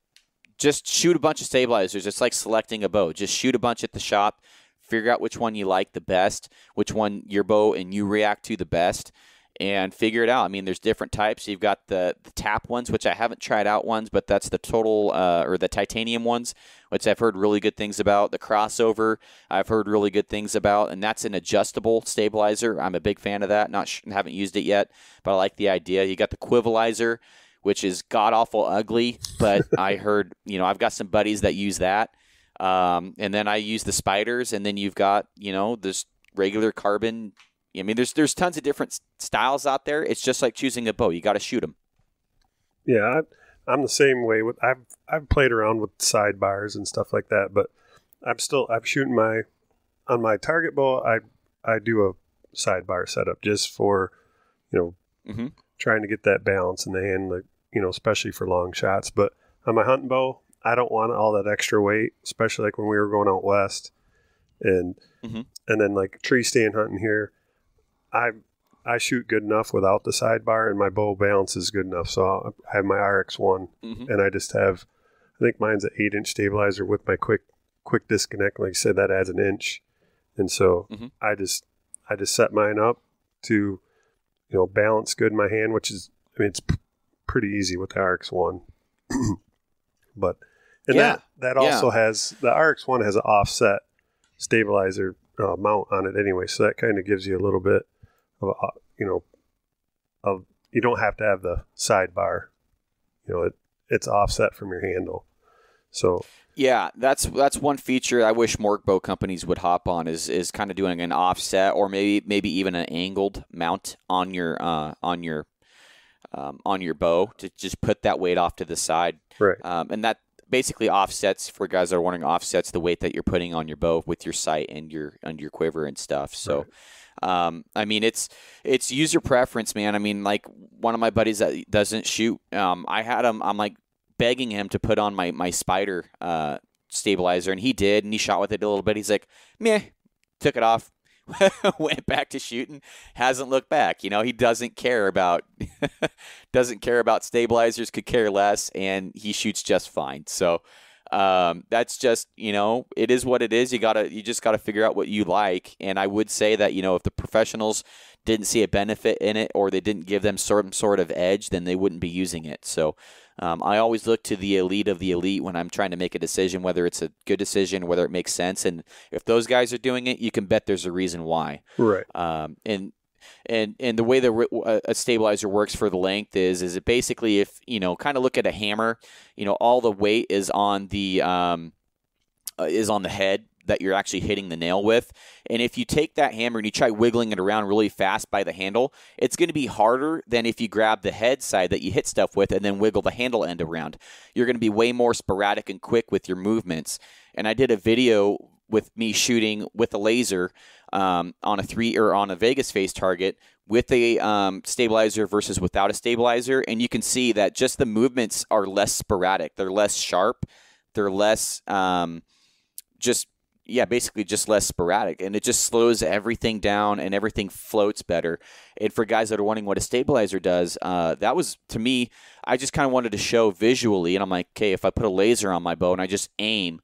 just shoot a bunch of stabilizers. It's like selecting a bow. Just shoot a bunch at the shop. Figure out which one you like the best, which one your bow and you react to the best, and figure it out. I mean, there's different types. You've got the tap ones, which I haven't tried out ones, but that's the total or the titanium ones, which I've heard really good things about. The crossover, I've heard really good things about, and that's an adjustable stabilizer. I'm a big fan of that. Haven't used it yet, but I like the idea. You got the quivalizer, which is god-awful ugly, but I heard, I've got some buddies that use that. And then I use the spiders, and then you've got, this regular carbon. I mean, there's tons of different styles out there. It's just like choosing a bow. You got to shoot them. Yeah, I'm the same way. I've played around with sidebars and stuff like that, but I'm shooting on my target bow. I do a sidebar setup just for, trying to get that balance in the hand, like, especially for long shots. But on my hunting bow, I don't want all that extra weight, especially like when we were going out west and then like tree stand hunting here. I shoot good enough without the sidebar, and my bow balance is good enough. So I have my RX1 and I just have, I think mine's an 8-inch stabilizer with my quick disconnect. Like I said, that adds an inch. And so I just set mine up to, balance good in my hand, which is, it's pretty easy with the RX1. But that also has, the RX1 has an offset stabilizer mount on it anyway, so that kind of gives you a little bit of you don't have to have the sidebar, it's offset from your handle. So yeah, that's one feature I wish more bow companies would hop on is kind of doing an offset or maybe even an angled mount on your bow to just put that weight off to the side, right? And that basically offsets, for guys that are wondering, offsets the weight that you're putting on your bow with your sight and your quiver and stuff. So, right. I mean, it's user preference, man. I mean, like one of my buddies that doesn't shoot, I had him. I'm like begging him to put on my spider stabilizer, and he did, and he shot with it a little bit. He's like, meh, took it off. Went back to shooting, hasn't looked back. He doesn't care about stabilizers, could care less, and he shoots just fine. So that's just, it is what it is. You just gotta figure out what you like. And I would say that, if the professionals didn't see a benefit in it or they didn't give them some sort of edge, then they wouldn't be using it. So I always look to the elite of the elite when I'm trying to make a decision, whether it's a good decision, whether it makes sense. And if those guys are doing it, you can bet there's a reason why. Right. And the way that a stabilizer works for the length is it basically, if, kind of look at a hammer, all the weight is on the head that you're actually hitting the nail with. And if you take that hammer and you try wiggling it around really fast by the handle, it's going to be harder than if you grab the head side that you hit stuff with and then wiggle the handle end around. You're going to be way more sporadic and quick with your movements. And I did a video with me shooting with a laser on a Vegas face target with a stabilizer versus without a stabilizer. And you can see that just the movements are less sporadic. They're less sharp. They're less just basically just less sporadic, and it just slows everything down and everything floats better. And for guys that are wondering what a stabilizer does, that was, to me, I just kind of wanted to show visually, and I'm like, okay, if I put a laser on my bow and I just aim,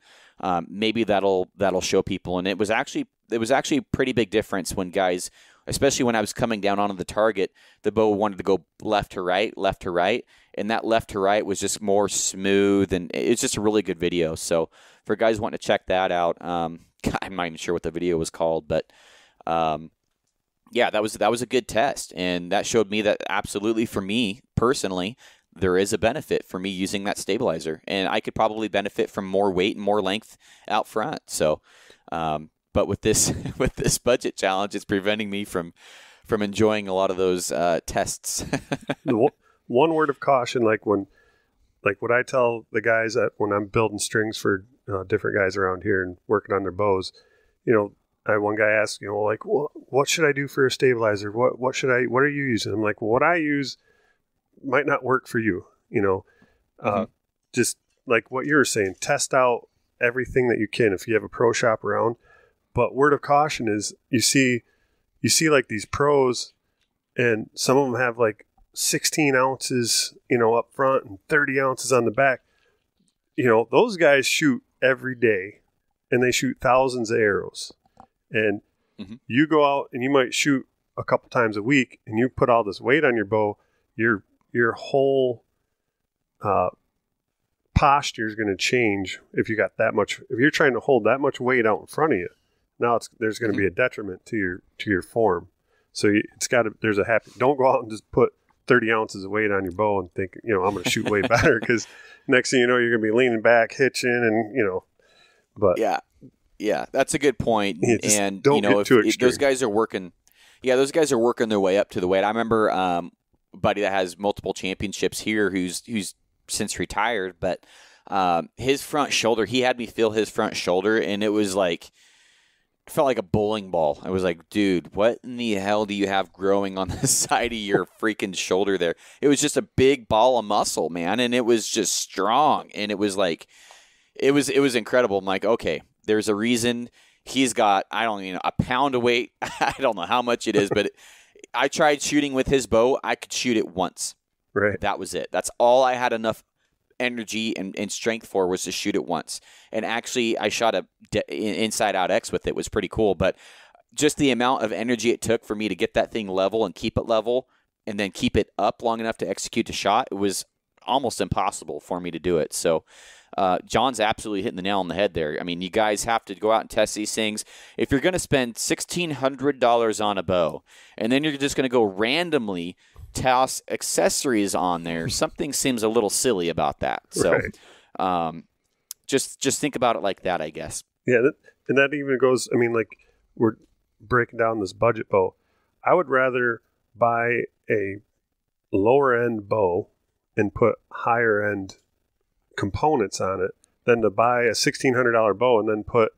maybe that'll show people. And it was actually a pretty big difference when guys, especially when I was coming down onto the target, the bow wanted to go left to right, and that left to right was just more smooth, and it's just a really good video. So for guys wanting to check that out, I'm not even sure what the video was called, but yeah, that was a good test, and that showed me that absolutely, for me personally, there is a benefit for me using that stabilizer, and I could probably benefit from more weight and more length out front. So, but with this budget challenge, it's preventing me from enjoying a lot of those tests. One word of caution, like what I tell the guys that when I'm building strings for different guys around here and working on their bows, I had one guy ask, like, well, what should I do for a stabilizer? What are you using? I'm like, well, what I use might not work for you. Just like what you were saying, test out everything that you can if you have a pro shop around. But word of caution is you see like these pros, and some of them have like 16 ounces, up front and 30 ounces on the back. Those guys shoot every day, and they shoot thousands of arrows. And you go out and you might shoot a couple times a week, and you put all this weight on your bow, your whole posture is going to change if you got that much. If you're trying to hold that much weight out in front of you, now there's going to be a detriment to your form. So there's a happy. Don't go out and just put 30 ounces of weight on your bow and think, I'm going to shoot way better, because next thing you know, you're going to be leaning back, hitching, and but yeah, that's a good point. And don't get too extreme. Those guys are working, their way up to the weight. I remember a buddy that has multiple championships here who's since retired, but his front shoulder, he had me feel his front shoulder, and it was like, it felt like a bowling ball. I was like, dude, what in the hell do you have growing on the side of your freaking shoulder there? It was just a big ball of muscle, man, and it was just strong, and it was like, it was incredible. I'm like, okay, there's a reason he's got, I don't know, a pound of weight. I don't know how much it is, but I tried shooting with his bow. I could shoot it once. Right. That was it. That's all I had enough energy and strength for, was to shoot it once. And actually, I shot a inside out X with it. It was pretty cool, but just the amount of energy it took for me to get that thing level and keep it level, and then keep it up long enough to execute the shot, it was almost impossible for me to do it. So John's absolutely hitting the nail on the head there. I mean, you guys have to go out and test these things. If you're going to spend $1,600 on a bow, and then you're just going to go randomly toss accessories on there, something seems a little silly about that. So just think about it like that, I guess. Yeah, and that even goes, I mean, like, we're breaking down this budget bow. I would rather buy a lower end bow and put higher end components on it than to buy a $1,600 bow and then put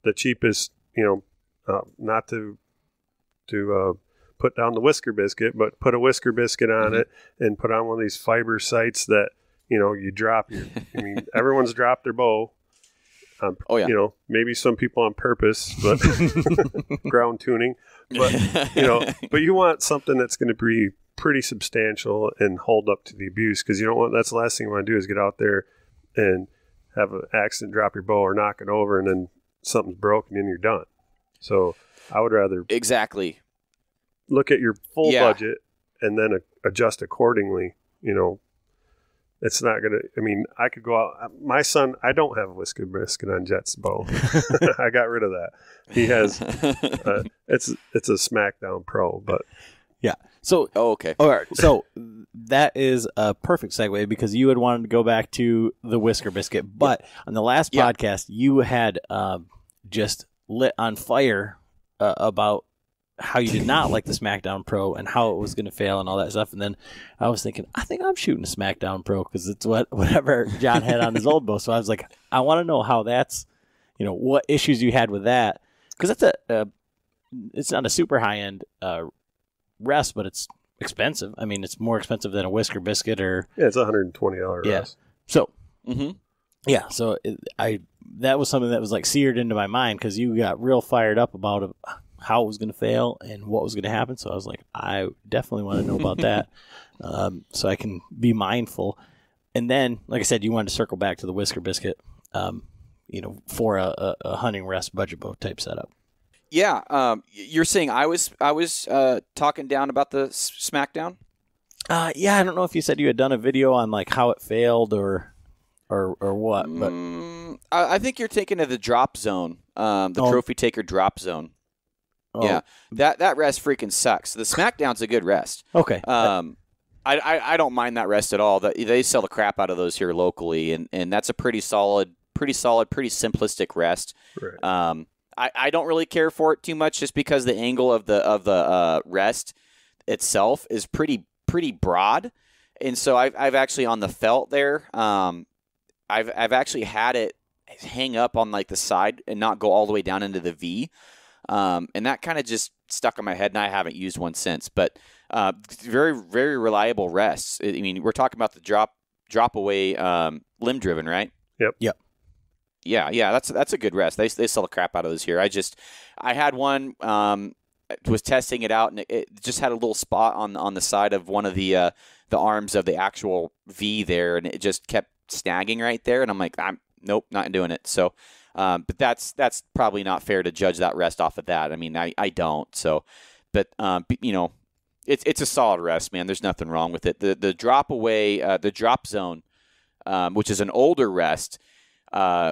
the cheapest, not to put down the whisker biscuit, but put a whisker biscuit on it and put on one of these fiber sights that, you drop I mean, everyone's dropped their bow. Maybe some people on purpose, but ground tuning, but, but you want something that's going to be pretty substantial and hold up to the abuse, because that's the last thing you want to do is get out there and have an accident, drop your bow or knock it over, and then something's broken and you're done. So I would rather look at your full budget and then adjust accordingly. It's not going to, I mean, I could go out. My son, I don't have a whisker biscuit on Jet's bow. I got rid of that. He has, it's a SmackDown Pro, but. Yeah. So, okay. All right. So that is a perfect segue, because you had wanted to go back to the whisker biscuit, but on the last podcast, you had just lit on fire about how you did not like the SmackDown Pro and how it was going to fail and all that stuff. And then I was thinking, I think I'm shooting a SmackDown Pro, because it's whatever John had on his old bow. So I was like, I want to know how that's, what issues you had with that, because that's it's not a super high end rest, but it's expensive. I mean, it's more expensive than a whisker biscuit, or it's $120 rest. So, yeah. So that was something that was like seared into my mind because you got real fired up about how it was going to fail and what was going to happen. So I was like, I definitely want to know about that, so I can be mindful. And then, like I said, you wanted to circle back to the Whisker Biscuit, for a hunting rest budget boat type setup. Yeah, you're saying I was talking down about the Smackdown? Yeah, I don't know if you said you had done a video on like how it failed or what, but I think you're taking to the drop zone, trophy taker drop zone. Oh. Yeah, that rest freaking sucks. The Smackdown's a good rest. Okay. I don't mind that rest at all. They sell the crap out of those here locally, and that's a pretty solid, pretty simplistic rest. Right. I don't really care for it too much, just because the angle of the rest itself is pretty broad, and so I've actually on the felt there. I've actually had it hang up on like the side and not go all the way down into the V, and that kind of just stuck in my head, and I haven't used one since. But very, very reliable rests. I mean, we're talking about the drop away limb driven, right? Yep. Yeah, that's a good rest. They sell the crap out of those here. I had one, was testing it out, and it just had a little spot on the side of one of the arms of the actual V there, and it just kept snagging right there. And I'm like, nope, not doing it. So, but that's probably not fair to judge that rest off of that. I mean, I don't. So, but it's a solid rest, man. There's nothing wrong with it. The drop away, the drop zone, which is an older rest.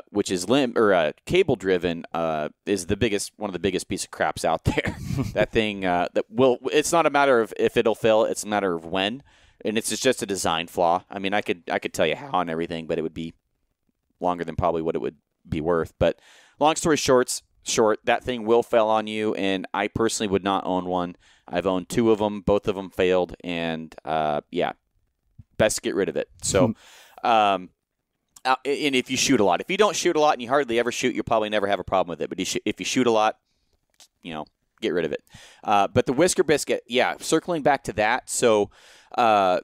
Which is cable driven, is one of the biggest piece of craps out there. That thing it's not a matter of if it'll fail, it's a matter of when, and it's just a design flaw. I mean, I could tell you how and everything, but it would be longer than probably what it would be worth. But long story short, that thing will fail on you, and I personally would not own one. I've owned 2 of them, both of them failed, and best to get rid of it. So. And if you shoot a lot. If you don't shoot a lot and you hardly ever shoot, you'll probably never have a problem with it. But if you shoot a lot, get rid of it. But the Whisker Biscuit, circling back to that. So, I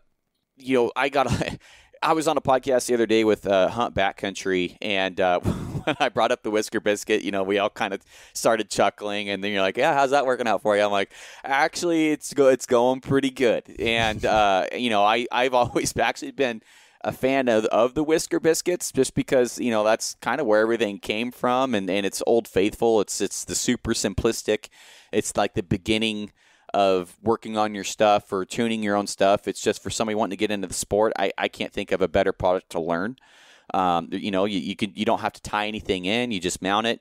was on a podcast the other day with Hunt Backcountry, and when I brought up the Whisker Biscuit, we all kind of started chuckling, and then you're like, yeah, how's that working out for you? I'm like, actually, it's going pretty good. And, I've always actually been a fan of the Whisker Biscuits, just because that's kind of where everything came from, and it's old faithful. It's the super simplistic. It's like the beginning of working on your stuff or tuning your own stuff. It's just for somebody wanting to get into the sport. I can't think of a better product to learn. You don't have to tie anything in. You just mount it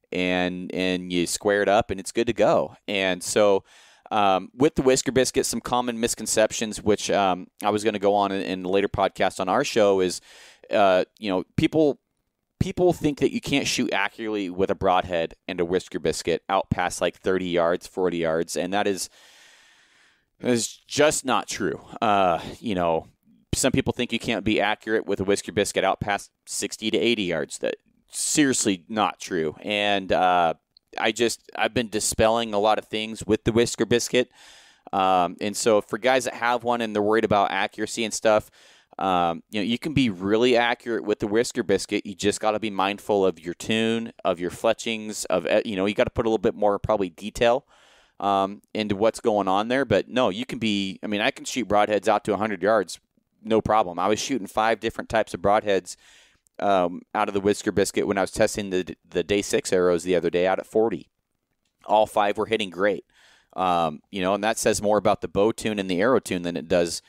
and you square it up, and it's good to go. And so. With the Whisker Biscuit, some common misconceptions, which I was going to go on in the later podcast on our show, is people think that you can't shoot accurately with a broadhead and a Whisker Biscuit out past like 30 yards, 40 yards, and that is just not true. Some people think you can't be accurate with a Whisker Biscuit out past 60 to 80 yards. That seriously not true, and I've been dispelling a lot of things with the Whisker Biscuit. And so for guys that have one and they're worried about accuracy and stuff, you can be really accurate with the Whisker Biscuit. You just got to be mindful of your tune, of your fletchings, you got to put a little bit more probably detail into what's going on there. But no, I can shoot broadheads out to 100 yards, no problem. I was shooting 5 different types of broadheads out of the Whisker Biscuit when I was testing the day 6 arrows the other day out at 40. All 5 were hitting great. And that says more about the bow tune and the arrow tune than it does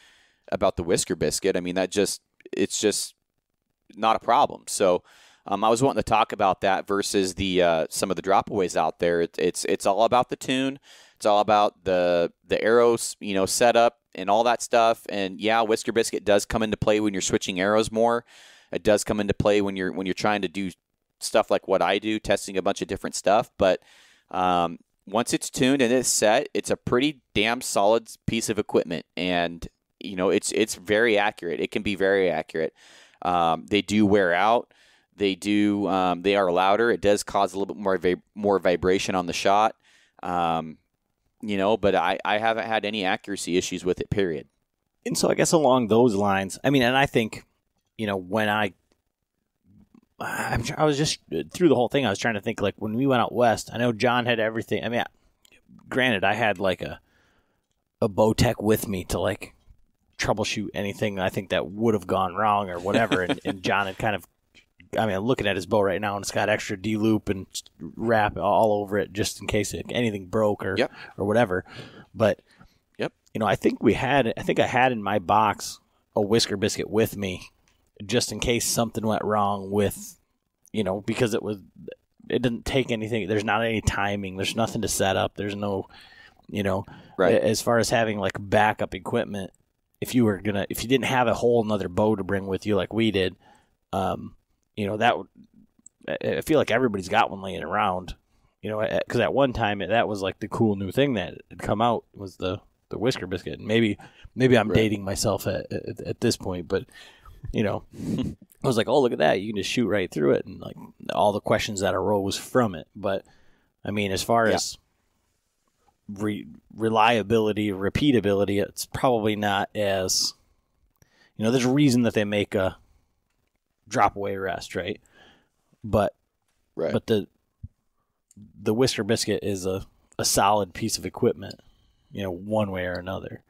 about the Whisker Biscuit. I mean, it's just not a problem. So I was wanting to talk about that versus the some of the dropaways out there. It's all about the tune. It's all about the arrows, setup and all that stuff. And Whisker Biscuit does come into play when you're switching arrows more. It does come into play when you're trying to do stuff like what I do, testing a bunch of different stuff. But once it's tuned and it's set, it's a pretty damn solid piece of equipment, and it's very accurate. It can be very accurate. They do wear out. They are louder. It does cause a little bit more vibration on the shot. But I haven't had any accuracy issues with it. Period. And so I guess along those lines, I mean, and I think. When I I was just through the whole thing. I was trying to think, like, when we went out west, I know John had everything. I mean, granted, I had like a bow tech with me to like troubleshoot anything I think that would have gone wrong or whatever. And John had kind of, I mean, I'm looking at his bow right now and it's got extra D-loop and wrap all over it just in case anything broke or whatever. But, I think I had in my box a whisker biscuit with me just in case something went wrong with, because it didn't take anything. There's not any timing. There's nothing to set up. There's no, as far as having like backup equipment, if you didn't have a whole another bow to bring with you like we did, that would, I feel like everybody's got one laying around, because at one time that was like the cool new thing that had come out was the whisker biscuit. And maybe I'm dating myself at this point, but I was like, oh, look at that. You can just shoot right through it. And like all the questions that arose from it. But I mean, as far as reliability, repeatability, it's probably not as, there's a reason that they make a drop away rest, right? But the whisker biscuit is a solid piece of equipment, one way or another.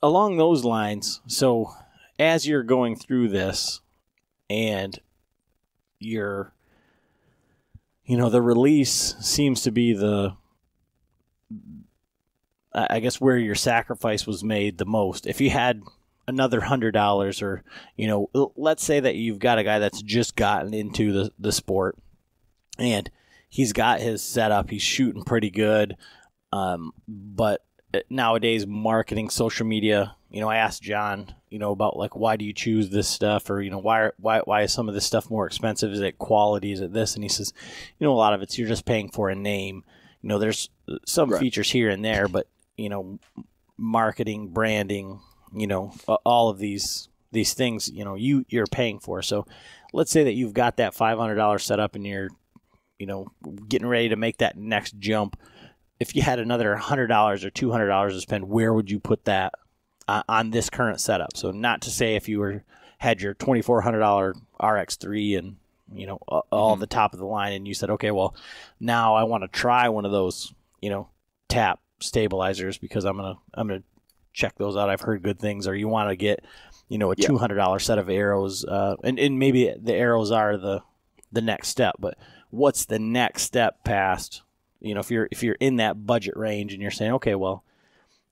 Along those lines, so as you're going through this and you're, the release seems to be I guess where your sacrifice was made the most. If you had another $100 or, let's say that you've got a guy that's just gotten into the sport and he's got his setup, he's shooting pretty good, but nowadays marketing, social media, I asked John, about like, why do you choose this stuff? Or, why is some of this stuff more expensive? Is it quality? Is it this? And he says, a lot of it's, you're just paying for a name. There's some features here and there, but, marketing, branding, all of these things, you're paying for. So let's say that you've got that $500 set up and you're, getting ready to make that next jump. If you had another $100 or $200 to spend, where would you put that on this current setup? So not to say if you had your $2,400 RX3 and all the top of the line, and you said, okay, well, now I want to try one of those tap stabilizers because I'm gonna check those out. I've heard good things. Or you want to get a $200 set of arrows, and maybe the arrows are the next step. But what's the next step past? If you're in that budget range and you're saying, okay, well,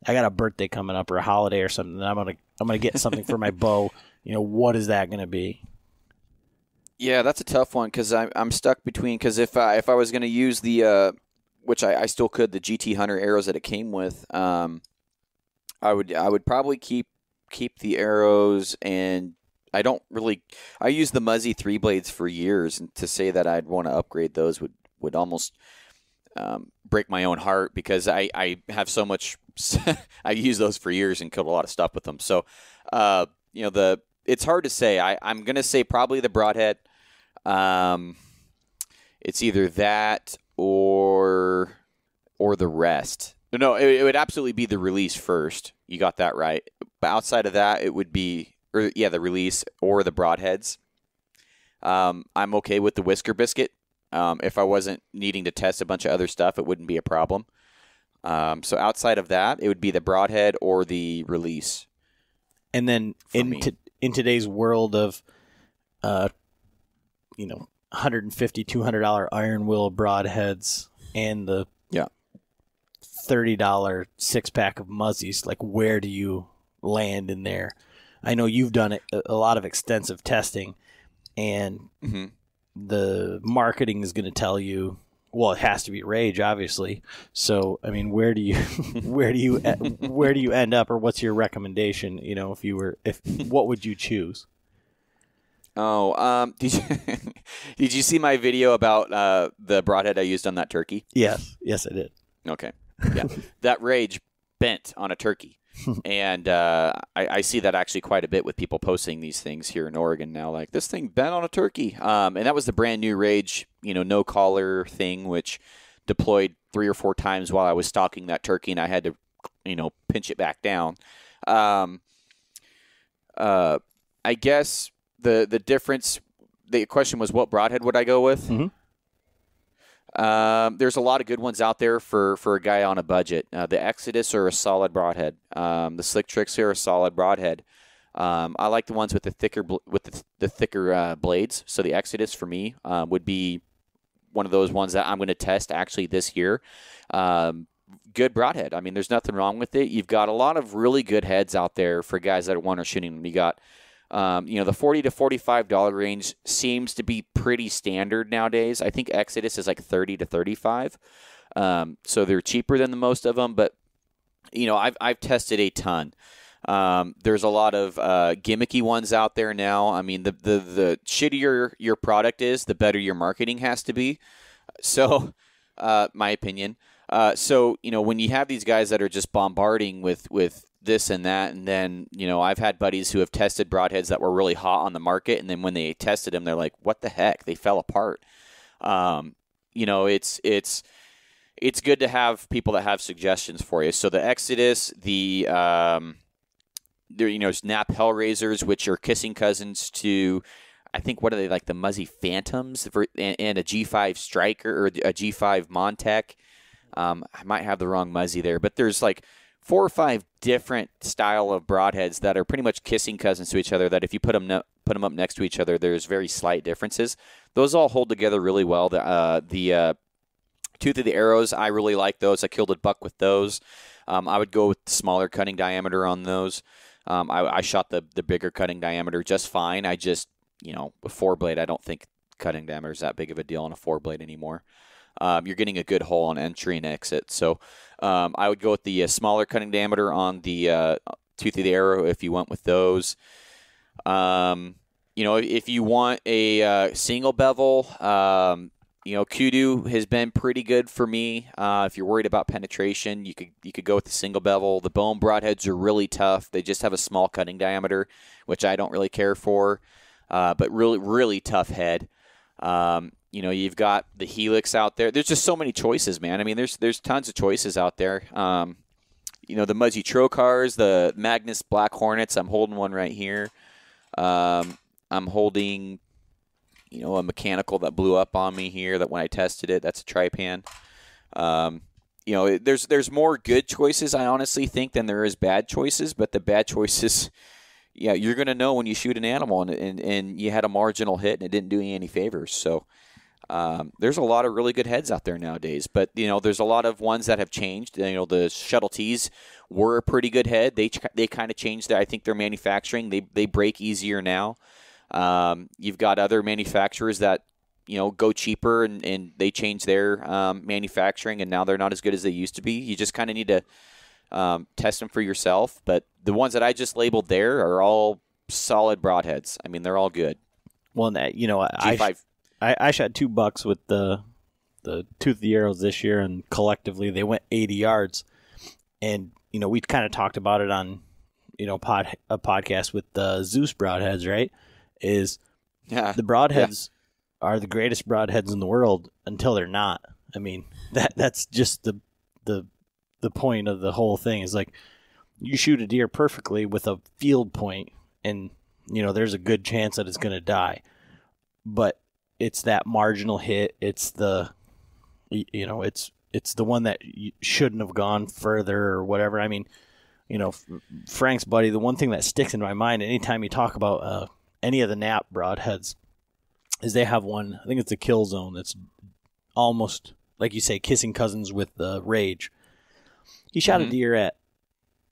I got a birthday coming up or a holiday or something, and I'm gonna get something for my bow. What is that gonna be? Yeah, that's a tough one because I'm stuck between. Because if I was gonna use the which I still could, the GT Hunter arrows that it came with, I would probably keep the arrows, and I use the Muzzy 3 blades for years, and to say that I'd want to upgrade those would almost break my own heart because I have so much. I've used those for years and killed a lot of stuff with them. So, it's hard to say. I'm going to say probably the broadhead. It's either that or the rest. No, it would absolutely be the release first. You got that right. But outside of that, it would be, the release or the broadheads. I'm okay with the whisker biscuit. If I wasn't needing to test a bunch of other stuff, it wouldn't be a problem. So outside of that, it would be the broadhead or the release. And then in today's world of, $150, $200 iron will broadheads and the $30 6-pack of muzzies, like where do you land in there? I know you've done a lot of extensive testing, and the marketing is going to tell you, well, it has to be Rage, obviously. So, I mean, where do you end up, or what's your recommendation? What would you choose? Oh, did you see my video about the broadhead I used on that turkey? Yes, I did. Okay, yeah, that Rage bent on a turkey. And I see that actually quite a bit with people posting these things here in Oregon now, like this thing bent on a turkey. And that was the brand new Rage, no collar thing, which deployed 3 or 4 times while I was stalking that turkey, and I had to, pinch it back down. I guess the difference. The question was, what broadhead would I go with? Mm-hmm. There's a lot of good ones out there for a guy on a budget. The Exodus are a solid broadhead. The Slick Tricks are a solid broadhead. I like the ones with the thicker thicker blades. So the Exodus for me would be one of those ones that I'm going to test actually this year. Good broadhead. I mean, there's nothing wrong with it. You've got a lot of really good heads out there for guys that want to shooting them. You got the $40 to $45 range seems to be pretty standard nowadays. I think Exodus is like $30 to $35. So they're cheaper than the most of them, but I've tested a ton. There's a lot of gimmicky ones out there now. I mean, the shittier your product is, the better your marketing has to be. So, my opinion. So when you have these guys that are just bombarding with this and that, and then I've had buddies who have tested broadheads that were really hot on the market, and then when they tested them, they're like, "What the heck?" They fell apart. It's good to have people that have suggestions for you. So the Exodus, snap Hellraisers, which are kissing cousins to, I think, what are they, like the Muzzy Phantoms and a G5 Striker or a G5 Montec. I might have the wrong Muzzy there, but there's like 4 or 5 different style of broadheads that are pretty much kissing cousins to each other, that if you put them up next to each other, there's very slight differences. Those all hold together really well. The Tooth of the Arrows, I really like those. I killed a buck with those. I would go with the smaller cutting diameter on those. I shot the bigger cutting diameter just fine. I just, with 4-blade, I don't think cutting diameter is that big of a deal on a 4-blade anymore. You're getting a good hole on entry and exit. So I would go with the smaller cutting diameter on the Tooth of the Arrow if you went with those. If you want a single bevel, Kudu has been pretty good for me. If you're worried about penetration, you could go with the single bevel. The bone broadheads are really tough. They just have a small cutting diameter, which I don't really care for, but really, really tough head. You've got the Helix out there. There's just so many choices, man. I mean, there's tons of choices out there. The Muzzy Trocars, the Magnus Black Hornets. I'm holding one right here. I'm holding, a mechanical that blew up on me here. That when I tested it, that's a Trypan. There's more good choices, I honestly think, than there is bad choices. But the bad choices, you're gonna know when you shoot an animal and you had a marginal hit and it didn't do you any favors. So. There's a lot of really good heads out there nowadays, but there's a lot of ones that have changed. The Shuttle T's were a pretty good head. They kind of changed their manufacturing. They break easier now. You've got other manufacturers that go cheaper and they change their manufacturing, and now they're not as good as they used to be. You just kind of need to test them for yourself. But the ones that I just labeled there are all solid broadheads. I mean, they're all good. Well, G5. I shot 2 bucks with the Tooth of the Arrows this year, and collectively they went 80 yards. And we kind of talked about it on a podcast with the Zeus broadheads, right? The broadheads are the greatest broadheads in the world until they're not. I mean, that's just the point of the whole thing. Is like you shoot a deer perfectly with a field point, and there's a good chance that it's going to die, but it's that marginal hit. It's the, it's the one that shouldn't have gone further or whatever. I mean, Frank's buddy, the one thing that sticks in my mind anytime you talk about any of the Nap broadheads is they have one, I think it's a Kill Zone, that's almost, like you say, kissing cousins with the Rage. He shot a deer at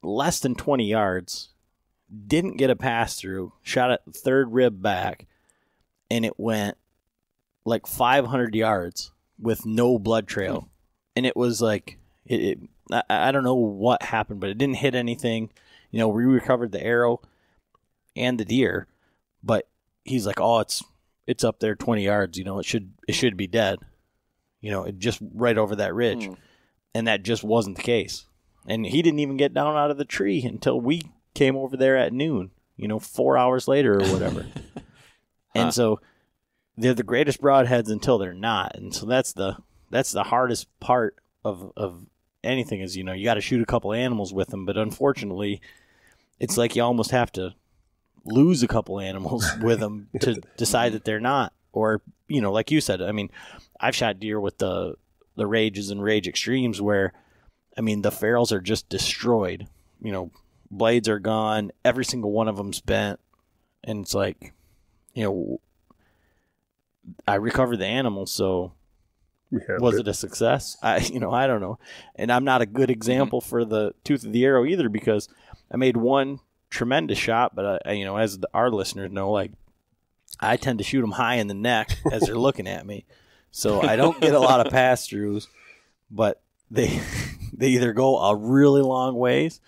less than 20 yards, didn't get a pass through, shot at third rib back, and it went like 500 yards with no blood trail. And it was like, I don't know what happened, but it didn't hit anything. We recovered the arrow and the deer, but he's like, oh, it's up there 20 yards. It should be dead. It just right over that ridge. And that just wasn't the case. And he didn't even get down out of the tree until we came over there at noon, 4 hours later or whatever. And so they're the greatest broadheads until they're not. And so that's the hardest part of anything is, you got to shoot a couple animals with them. But unfortunately, it's like you almost have to lose a couple animals with them to decide that they're not. Or, like you said, I mean, I've shot deer with the Rages and Rage Extremes where, I mean, the ferrules are just destroyed. Blades are gone. Every single one of them's bent. And it's like, I recovered the animal, so was it a success? I don't know. And I'm not a good example for the tooth of the arrow either, because I made one tremendous shot, but as our listeners know, like, I tend to shoot them high in the neck as they're looking at me. So I don't get a lot of pass-throughs, but they either go a really long ways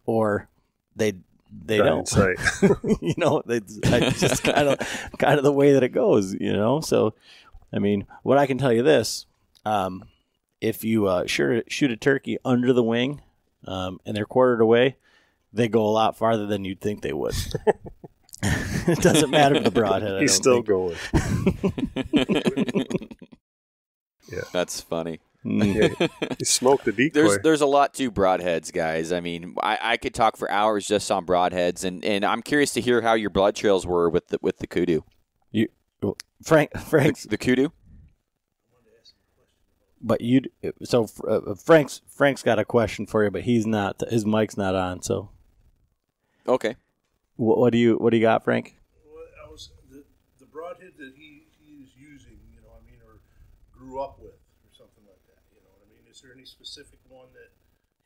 or they don't. It's just kind of the way that it goes, So, I mean, what I can tell you this, if you shoot a turkey under the wing and they're quartered away, they go a lot farther than you'd think they would. It doesn't matter the broadhead. He's still going. Yeah, that's funny. Yeah, he smoked the decoy. There's a lot to broadheads, guys. I mean, I could talk for hours just on broadheads, and I'm curious to hear how your blood trails were with the kudu. Frank's the kudu. But Frank's got a question for you, but he's not. His mic's not on. So okay. What do you got, Frank? Well, the broadhead that he is using, or grew up with, or something like that. Is there any specific one that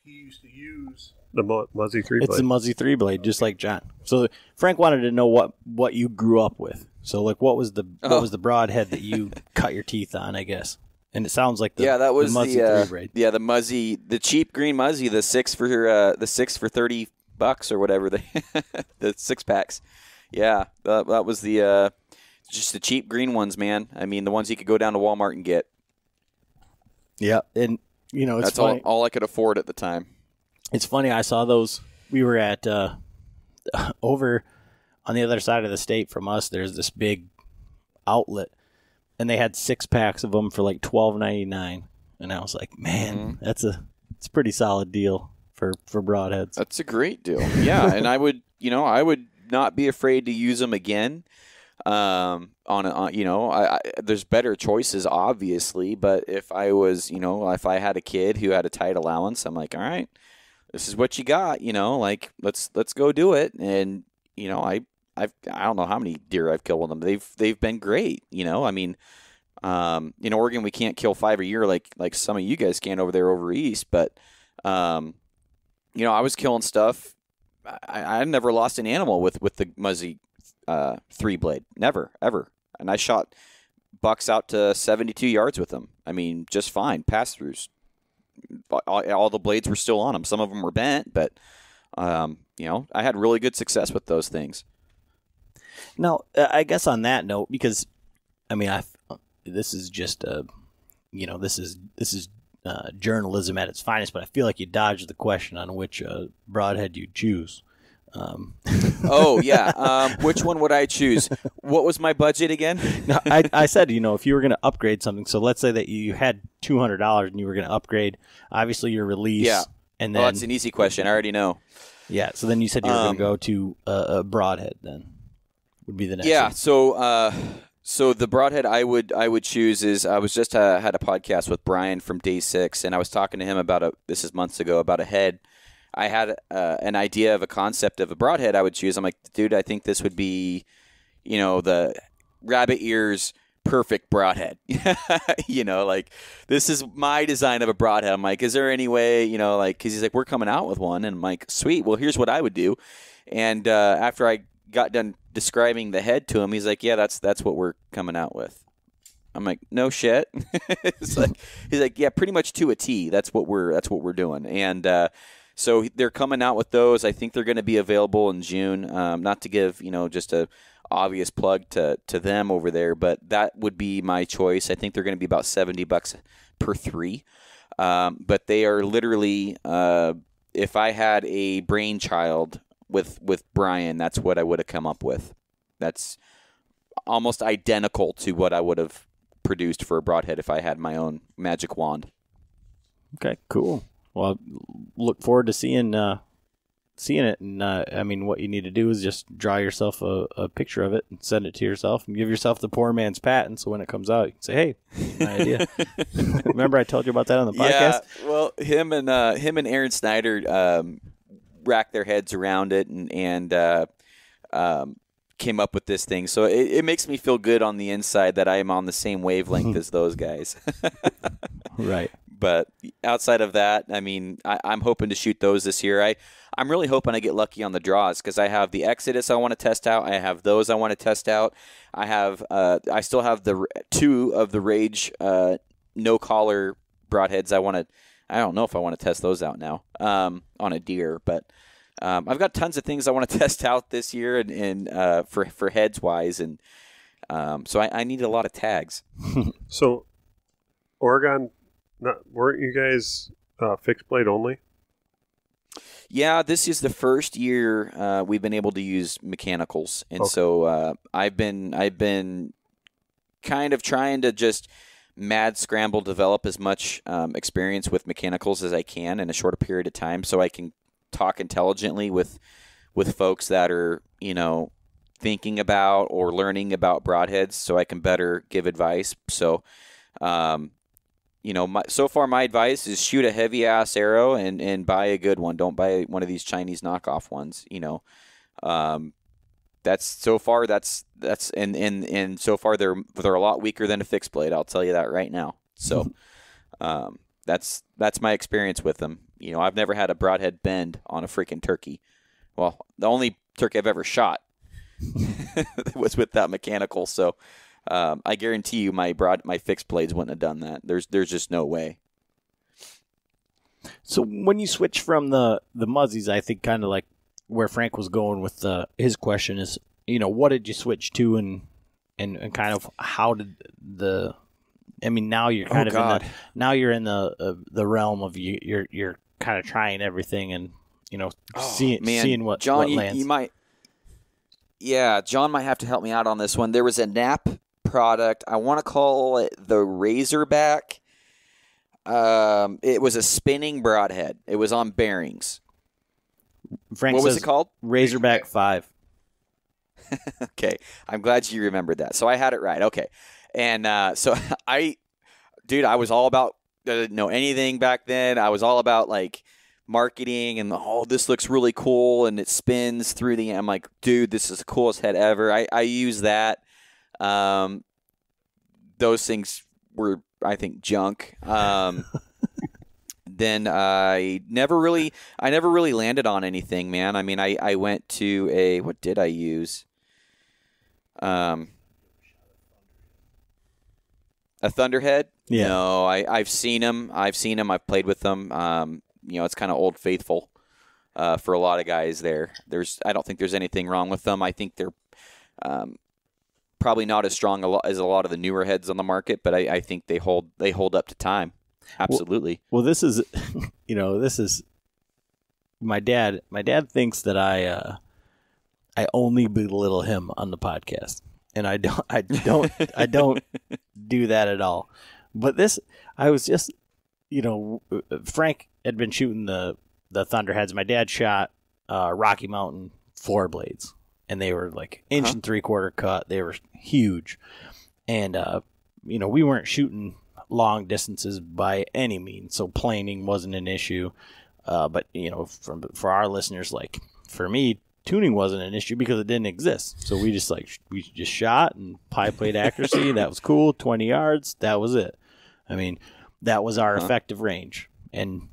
he used to use? The Muzzy 3 blade. It's the Muzzy 3 blade, just like John. So Frank wanted to know what you grew up with. So like, what was the broadhead that you cut your teeth on, I guess? And it sounds like that was the Muzzy 3 blade. Yeah, the Muzzy, the cheap green Muzzy, the six for $30 or whatever, the 6-packs. Yeah, that was just the cheap green ones, man. I mean, the ones you could go down to Walmart and get. Yeah, and it's that's funny. all I could afford at the time. It's funny. I saw those. We were at over on the other side of the state from us. There's this big outlet, and they had 6-packs of them for like $12.99. And I was like, man, it's a pretty solid deal for broadheads. That's a great deal. Yeah, and I would not be afraid to use them again. There's better choices, obviously, but if I had a kid who had a tight allowance, I'm like, all right, this is what you got, let's go do it. And I don't know how many deer I've killed with them. They've been great. In Oregon we can't kill 5 a year like some of you guys can over east, but I was killing stuff. I never lost an animal with the Muzzy 3 blade, never, ever. And I shot bucks out to 72 yards with them. I mean, just fine. Pass-throughs. All the blades were still on them. Some of them were bent, but, I had really good success with those things. Now, I guess on that note, because, I mean, this is just, this is journalism at its finest, but I feel like you dodged the question on which broadhead you choose. Oh, yeah. Which one would I choose? What was my budget again? No, I said, if you were going to upgrade something, so let's say that you had $200 and you were going to upgrade, obviously, your release. Yeah. And then, that's an easy question. I already know. Yeah. So then you said you were going to go to a broadhead then would be the next Yeah. one. So the broadhead I would choose is I was just had a podcast with Brian from Day 6, and I was talking to him this is months ago, about a head. I had an idea of a concept of a broadhead I would choose. I'm like, dude, I think this would be, the rabbit ears perfect broadhead. This is my design of a broadhead. I'm like, is there any way, because he's like, we're coming out with one. And I'm like, sweet. Well, here's what I would do. And after I got done describing the head to him, he's like, yeah, that's what we're coming out with. I'm like, no shit. He's like, yeah, pretty much to a T. That's what we're doing. And so they're coming out with those. I think they're going to be available in June. Not to give just a obvious plug to them over there, but that would be my choice. I think they're going to be about $70 per 3. But they are literally, if I had a brainchild with Brian, that's what I would have come up with. That's almost identical to what I would have produced for a broadhead if I had my own magic wand. Okay, cool. Well, look forward to seeing seeing it. And I mean, what you need to do is just draw yourself a picture of it and send it to yourself and give yourself the poor man's patent. So when it comes out, you can say, "Hey, my idea." Remember, I told you about that on the podcast. Yeah, well, him and Aaron Snyder racked their heads around it and came up with this thing. So it makes me feel good on the inside that I am on the same wavelength as those guys. Right. But outside of that, I mean, I'm hoping to shoot those this year. I'm really hoping I get lucky on the draws because I have the Exodus I want to test out. I have those I want to test out. I still have the 2 of the Rage no collar broadheads. I don't know if I want to test those out now on a deer, but I've got tons of things I want to test out this year and for heads wise, and so I need a lot of tags. So, Oregon, weren't you guys fixed blade only? Yeah, this is the first year we've been able to use mechanicals, and so I've been kind of trying to just mad scramble develop as much experience with mechanicals as I can in a shorter period of time, so I can talk intelligently with folks that are thinking about or learning about broadheads, so I can better give advice. So. So far my advice is shoot a heavy ass arrow and buy a good one. Don't buy one of these Chinese knockoff ones. That's so far and so far they're a lot weaker than a fixed blade. I'll tell you that right now. So that's my experience with them. I've never had a broadhead bend on a freaking turkey. Well, the only turkey I've ever shot was with that mechanical. So. I guarantee you my fixed blades wouldn't have done that. There's just no way. So when you switch from the muzzies, I think kind of like where Frank was going with his question is, what did you switch to and kind of how did now you're kind you're in the realm of you're kind of trying everything and seeing what John, what lands. you might. Yeah, John might have to help me out on this one. There was a Nap product. I want to call it the Razorback. It was a spinning broadhead. It was on bearings. Frank what was says it called? Razorback 5. Okay, I'm glad you remembered that. So I had it right. Okay, and so I was all about didn't know anything back then. I was all about like marketing and this looks really cool and it spins through the. I'm like, dude, this is the coolest head ever. I use that. Those things were, I think, junk. Then I never really landed on anything, man. I mean, I went to what did I use? A Thunderhead? Yeah. No, I've seen them. I've played with them. It's kind of Old Faithful for a lot of guys there. I don't think there's anything wrong with them. I think they're probably not as strong as a lot of the newer heads on the market, but I think they hold up to time. Absolutely. Well, this is, this is my dad. My dad thinks that I only belittle him on the podcast, and I don't do that at all. But I was just, Frank had been shooting the Thunderheads. My dad shot Rocky Mountain 4 blades, and they were like 1 3/4 cut. They were huge, and we weren't shooting long distances by any means, so planing wasn't an issue. But for our listeners, like for me, tuning wasn't an issue because it didn't exist. So we just shot and pie plate accuracy. That was cool. 20 yards. That was it. I mean, that was our effective range, and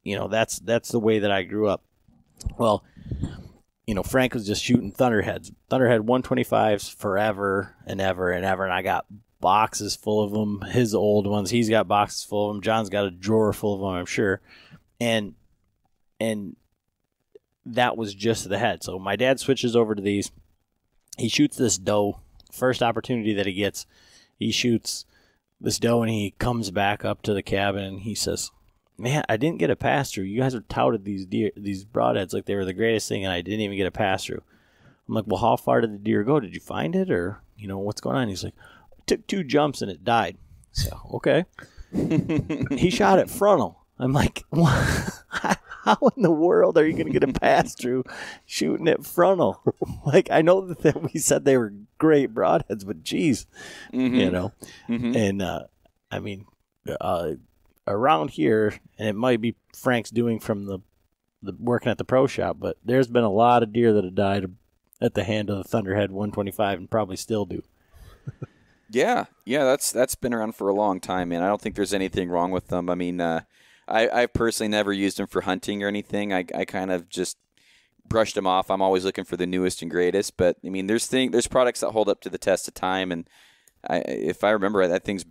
that's the way that I grew up. Well, Frank was just shooting Thunderheads, Thunderhead 125s forever and ever and ever, and I got boxes full of them. His old ones, he's got boxes full of them. John's got a drawer full of them, I'm sure, and that was just the head. So my dad switches over to these. He shoots this doe. First opportunity that he gets, he shoots this doe, and he comes back up to the cabin, and he says, "Man, I didn't get a pass through. You guys have touted these broadheads like they were the greatest thing, and I didn't even get a pass through." I'm like, "Well, how far did the deer go? Did you find it, or what's going on?" He's like, "It took 2 jumps and it died." So okay, he shot it frontal. I'm like, "What? how in the world are you going to get a pass through shooting at frontal? Like, I know that we said they were great broadheads, but geez, you know. And I mean, around here, and it might be Frank's doing from the working at the pro shop, but there's been a lot of deer that have died at the hand of the Thunderhead 125 and probably still do. Yeah, that's been around for a long time, man. I don't think there's anything wrong with them. I mean, I've personally never used them for hunting or anything. I kind of just brushed them off. I'm always looking for the newest and greatest, but I mean, there's products that hold up to the test of time, and if I remember right, that thing's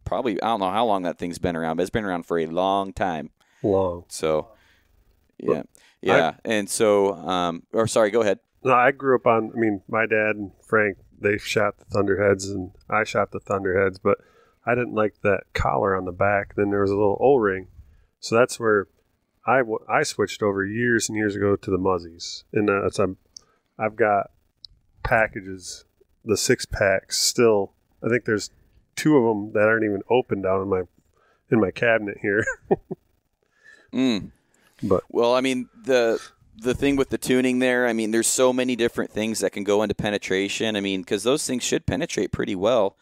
probably, I don't know how long that thing's been around, but it's been around for a long time. Long. So, yeah. And so, or sorry, go ahead. No, I grew up on, I mean, my dad and Frank, they shot the Thunderheads, and I shot the Thunderheads, but I didn't like that collar on the back. Then there was a little O-ring. So that's where I switched over years and years ago to the Muzzies. And I've got packages, the 6-packs still. I think there's 2 of them that aren't even open down in my cabinet here. But well, I mean, the thing with the tuning there, I mean, there's so many different things that can go into penetration. I mean, because those things should penetrate pretty well.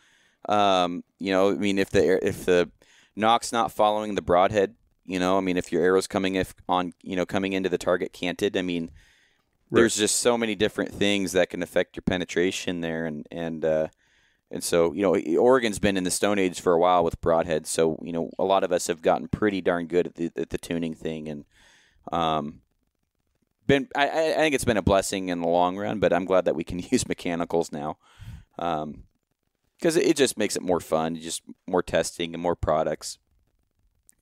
You know, I mean, if the knock's not following the broadhead, you know, I mean, if your arrow's coming into the target canted, I mean, there's just so many different things that can affect your penetration there, and so, you know, Oregon's been in the Stone Age for a while with broadheads, so, you know, a lot of us have gotten pretty darn good at the tuning thing, and I think it's been a blessing in the long run, but I'm glad that we can use mechanicals now, because it just makes it more fun, just more testing and more products.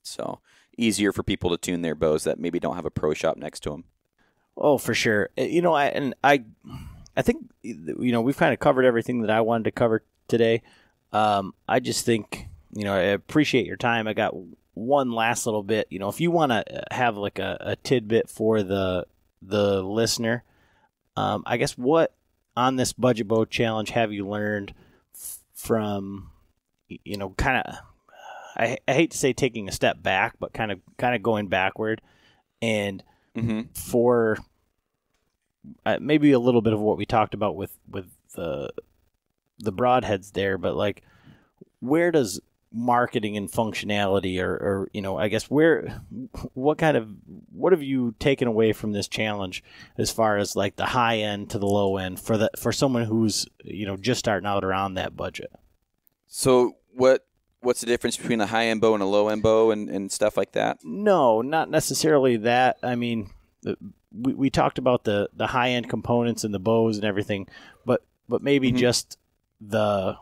So easier for people to tune their bows that maybe don't have a pro shop next to them. Oh, for sure. You know, I think, you know, we've kind of covered everything that I wanted to cover today. I just think, you know, I appreciate your time. I got one last little bit. You know, if you want to have like a tidbit for the listener, I guess what on this budget bow challenge have you learned from, you know, kind of, I hate to say taking a step back, but kind of going backward, and for maybe a little bit of what we talked about with the broadheads there, but like, where does marketing and functionality, or you know, I guess what have you taken away from this challenge as far as like the high end to the low end for someone who's, you know, just starting out around that budget? So what's the difference between a high-end bow and a low-end bow and stuff like that? No, not necessarily that. I mean, we talked about the high-end components and the bows and everything, but maybe just the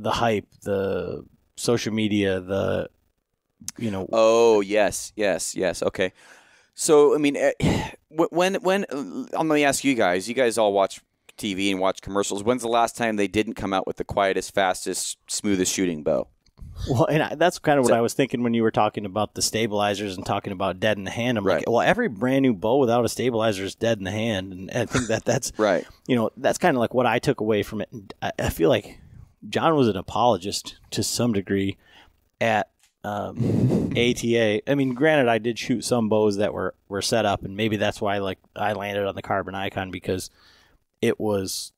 hype, the social media, the, you know. Oh, yes. Okay. So, I mean, when let me ask you guys all watch TV and watch commercials. When's the last time they didn't come out with the quietest, fastest, smoothest shooting bow? Well, and that's kind of what I was thinking when you were talking about the stabilizers and talking about dead in the hand. I'm like, well, every brand new bow without a stabilizer is dead in the hand. And I think that's right. You know, that's kind of like what I took away from it. And I feel like John was an apologist to some degree at ATA. I mean, granted, I did shoot some bows that were set up, and maybe that's why like I landed on the Carbon Icon, because it was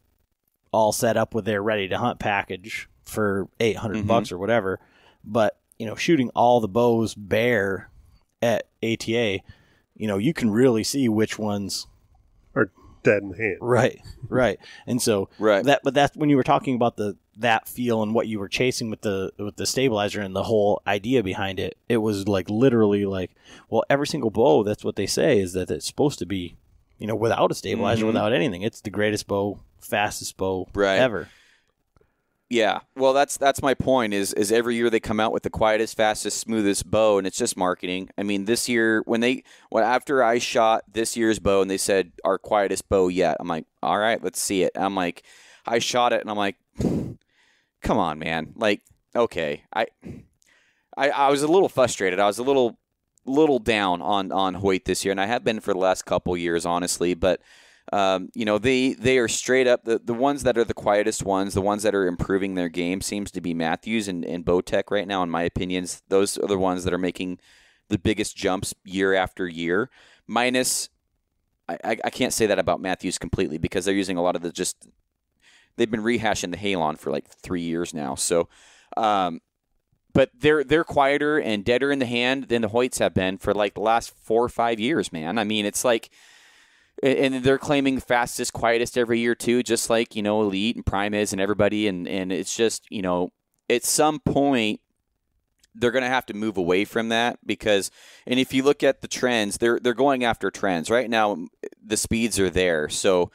all set up with their ready to hunt package for $800 or whatever. But, you know, shooting all the bows bare at ATA, you know, you can really see which ones are dead in the hand. Right. And so that's when you were talking about that feel and what you were chasing with the stabilizer and the whole idea behind it. It was like literally like, well, every single bow, that's what they say, is that it's supposed to be, you know, without a stabilizer, without anything. It's the greatest bow, fastest bow ever. Yeah, well, that's my point. Is every year they come out with the quietest, fastest, smoothest bow, and it's just marketing. I mean, this year after I shot this year's bow and they said our quietest bow yet, I'm like, all right, let's see it. I'm like, I shot it and I'm like, come on, man. Like, okay, I was a little frustrated. I was a little down on Hoyt this year, and I have been for the last couple years, honestly, but. You know, they are straight up the ones that are the quietest ones, the ones that are improving their game seems to be Matthews and Bowtech right now, in my opinions. Those are the ones that are making the biggest jumps year after year. Minus, I can't say that about Matthews completely because they're using a lot of they've been rehashing the Halon for like 3 years now. So, but they're quieter and deader in the hand than the Hoyts have been for like the last 4 or 5 years, man. I mean, it's like, and they're claiming fastest, quietest every year too, just like, Elite and Prime is and everybody. And it's just, at some point, they're going to have to move away from that because, and if you look at the trends, they're going after trends. Right now, the speeds are there. So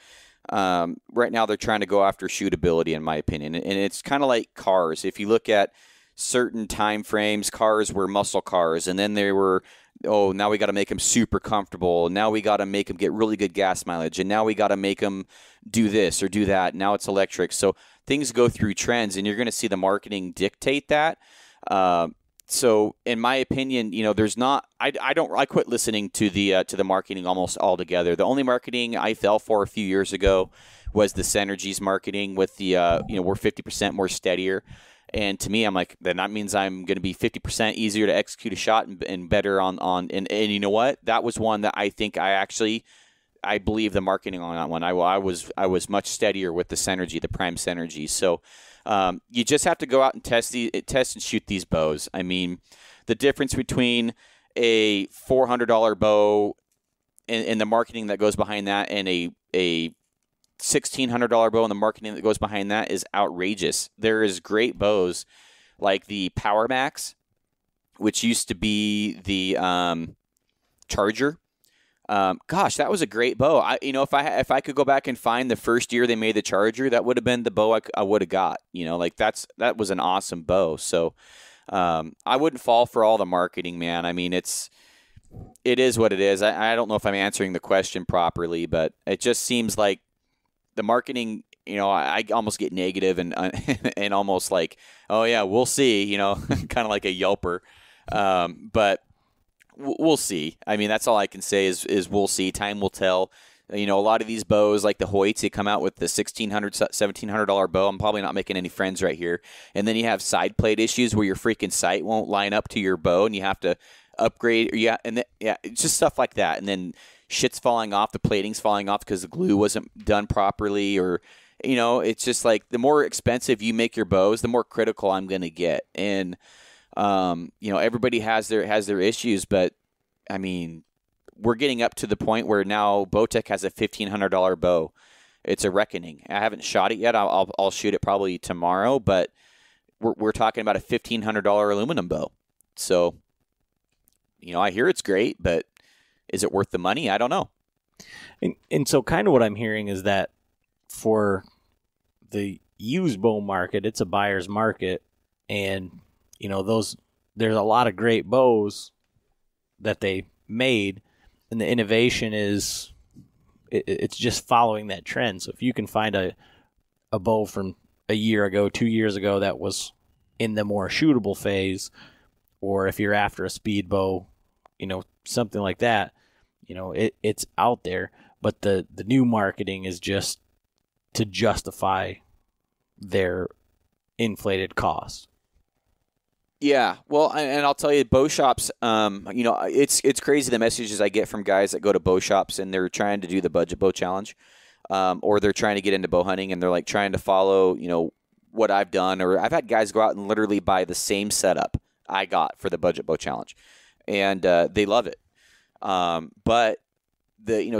right now they're trying to go after shootability, in my opinion. And it's kind of like cars. If you look at certain time frames, cars were muscle cars, and then they were, now we got to make them super comfortable. Now we got to make them get really good gas mileage. And now we got to make them do this or do that. Now it's electric. So things go through trends, and you're going to see the marketing dictate that. So in my opinion, there's not, I quit listening to the marketing almost altogether. The only marketing I fell for a few years ago was the Synergies marketing with the, we're 50% more steadier. And to me, I'm like, then that means I'm going to be 50% easier to execute a shot and better and you know what? That was one that I think I believe the marketing on that one. I was much steadier with the Synergy, the Prime Synergy. So you just have to go out and test and shoot these bows. I mean, the difference between a $400 bow and the marketing that goes behind that and a $1,600 bow and the marketing that goes behind that is outrageous. There is great bows like the Power Max, which used to be the Charger. Gosh, that was a great bow. If I could go back and find the first year they made the Charger, that would have been the bow I would have got. That was an awesome bow. So I wouldn't fall for all the marketing, man. I mean, it is what it is. I don't know if I'm answering the question properly, but it just seems like the marketing, I almost get negative and and almost like, oh yeah, we'll see, kind of like a Yelper. But we'll see. I mean, that's all I can say is we'll see. Time will tell. A lot of these bows, like the Hoyts, they come out with the $1,600, $1,700 bow. I'm probably not making any friends right here. And then you have side plate issues where your freaking sight won't line up to your bow, and you have to upgrade. It's just stuff like that. And then shit's falling off, the plating's falling off because the glue wasn't done properly, or it's just like the more expensive you make your bows, the more critical I'm going to get. And everybody has their issues, but I mean, we're getting up to the point where now Bowtech has a $1,500 bow. It's a reckoning. I haven't shot it yet. I'll shoot it probably tomorrow, but we're talking about a $1,500 aluminum bow. So, I hear it's great, but is it worth the money? I don't know. And so kind of what I'm hearing is that for the used bow market, it's a buyer's market, and there's a lot of great bows that they made, and the innovation is it's just following that trend. So if you can find a bow from a year ago, 2 years ago that was in the more shootable phase, or if you're after a speed bow, something like that, it's out there. But the new marketing is just to justify their inflated costs. Yeah, well, and I'll tell you, bow shops, it's crazy the messages I get from guys that go to bow shops and they're trying to do the budget bow challenge, or they're trying to get into bow hunting and they're like trying to follow, what I've done, or I've had guys go out and literally buy the same setup I got for the budget bow challenge, and they love it. But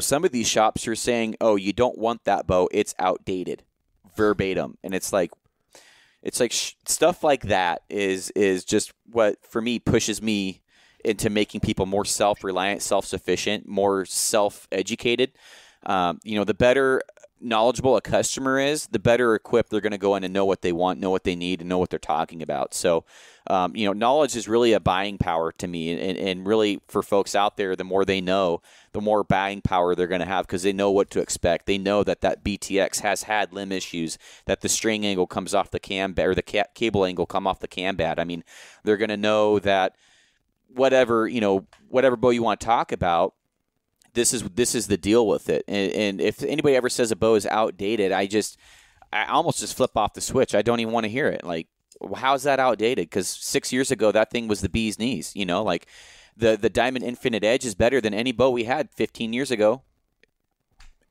some of these shops are saying, oh, you don't want that bow, it's outdated, verbatim, and it's like stuff like that is just what, for me, pushes me into making people more self-reliant, self-sufficient, more self-educated. The better knowledgeable a customer is, the better equipped they're going to go in and know what they want, know what they need, and know what they're talking about. So, knowledge is really a buying power to me. And really, for folks out there, the more they know, the more buying power they're going to have, because they know what to expect. They know that BTX has had limb issues, that the string angle comes off the cam, or the cable angle come off the cam bad. I mean, they're going to know that whatever bow you want to talk about, this is the deal with it. And if anybody ever says a bow is outdated, I almost just flip off the switch. I don't even want to hear it. Like, how's that outdated? Because 6 years ago, that thing was the bee's knees. The Diamond Infinite Edge is better than any bow we had 15 years ago.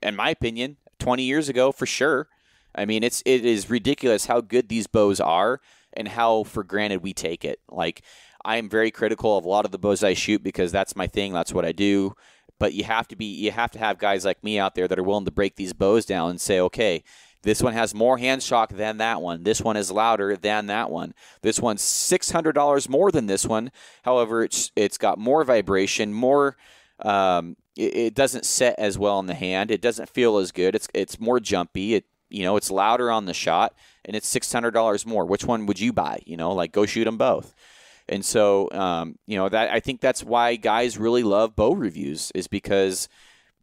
In my opinion, 20 years ago for sure. I mean, it is ridiculous how good these bows are and how for granted we take it. Like, I am very critical of a lot of the bows I shoot because that's my thing. That's what I do. But you have to have guys like me out there that are willing to break these bows down and say, okay, this one has more hand shock than that one. This one is louder than that one. This one's $600 more than this one. However, it's got more vibration, more. It doesn't set as well in the hand. It doesn't feel as good. It's more jumpy. It's louder on the shot, and it's $600 more. Which one would you buy? Like, go shoot them both. And so, that I think that's why guys really love bow reviews, is because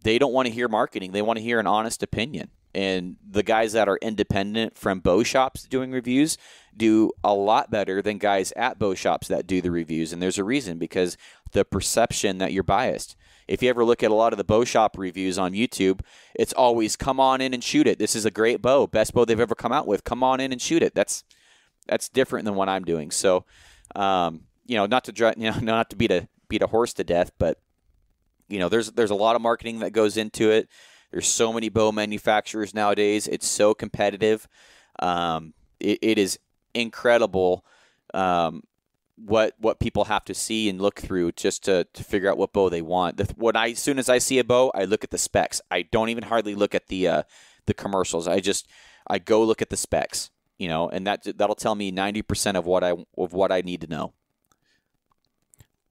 they don't want to hear marketing. They want to hear an honest opinion. And the guys that are independent from bow shops doing reviews do a lot better than guys at bow shops that do the reviews. And there's a reason, because the perception that you're biased. If you ever look at a lot of the bow shop reviews on YouTube, it's always, come on in and shoot it. This is a great bow. Best bow they've ever come out with. Come on in and shoot it. That's different than what I'm doing. So, not to beat a horse to death, but there's a lot of marketing that goes into it. There's so many bow manufacturers nowadays. It's so competitive. It is incredible what people have to see and look through just to figure out what bow they want. As soon as I see a bow, I look at the specs. I don't even hardly look at the commercials. I go look at the specs. And that'll tell me 90% of what I need to know.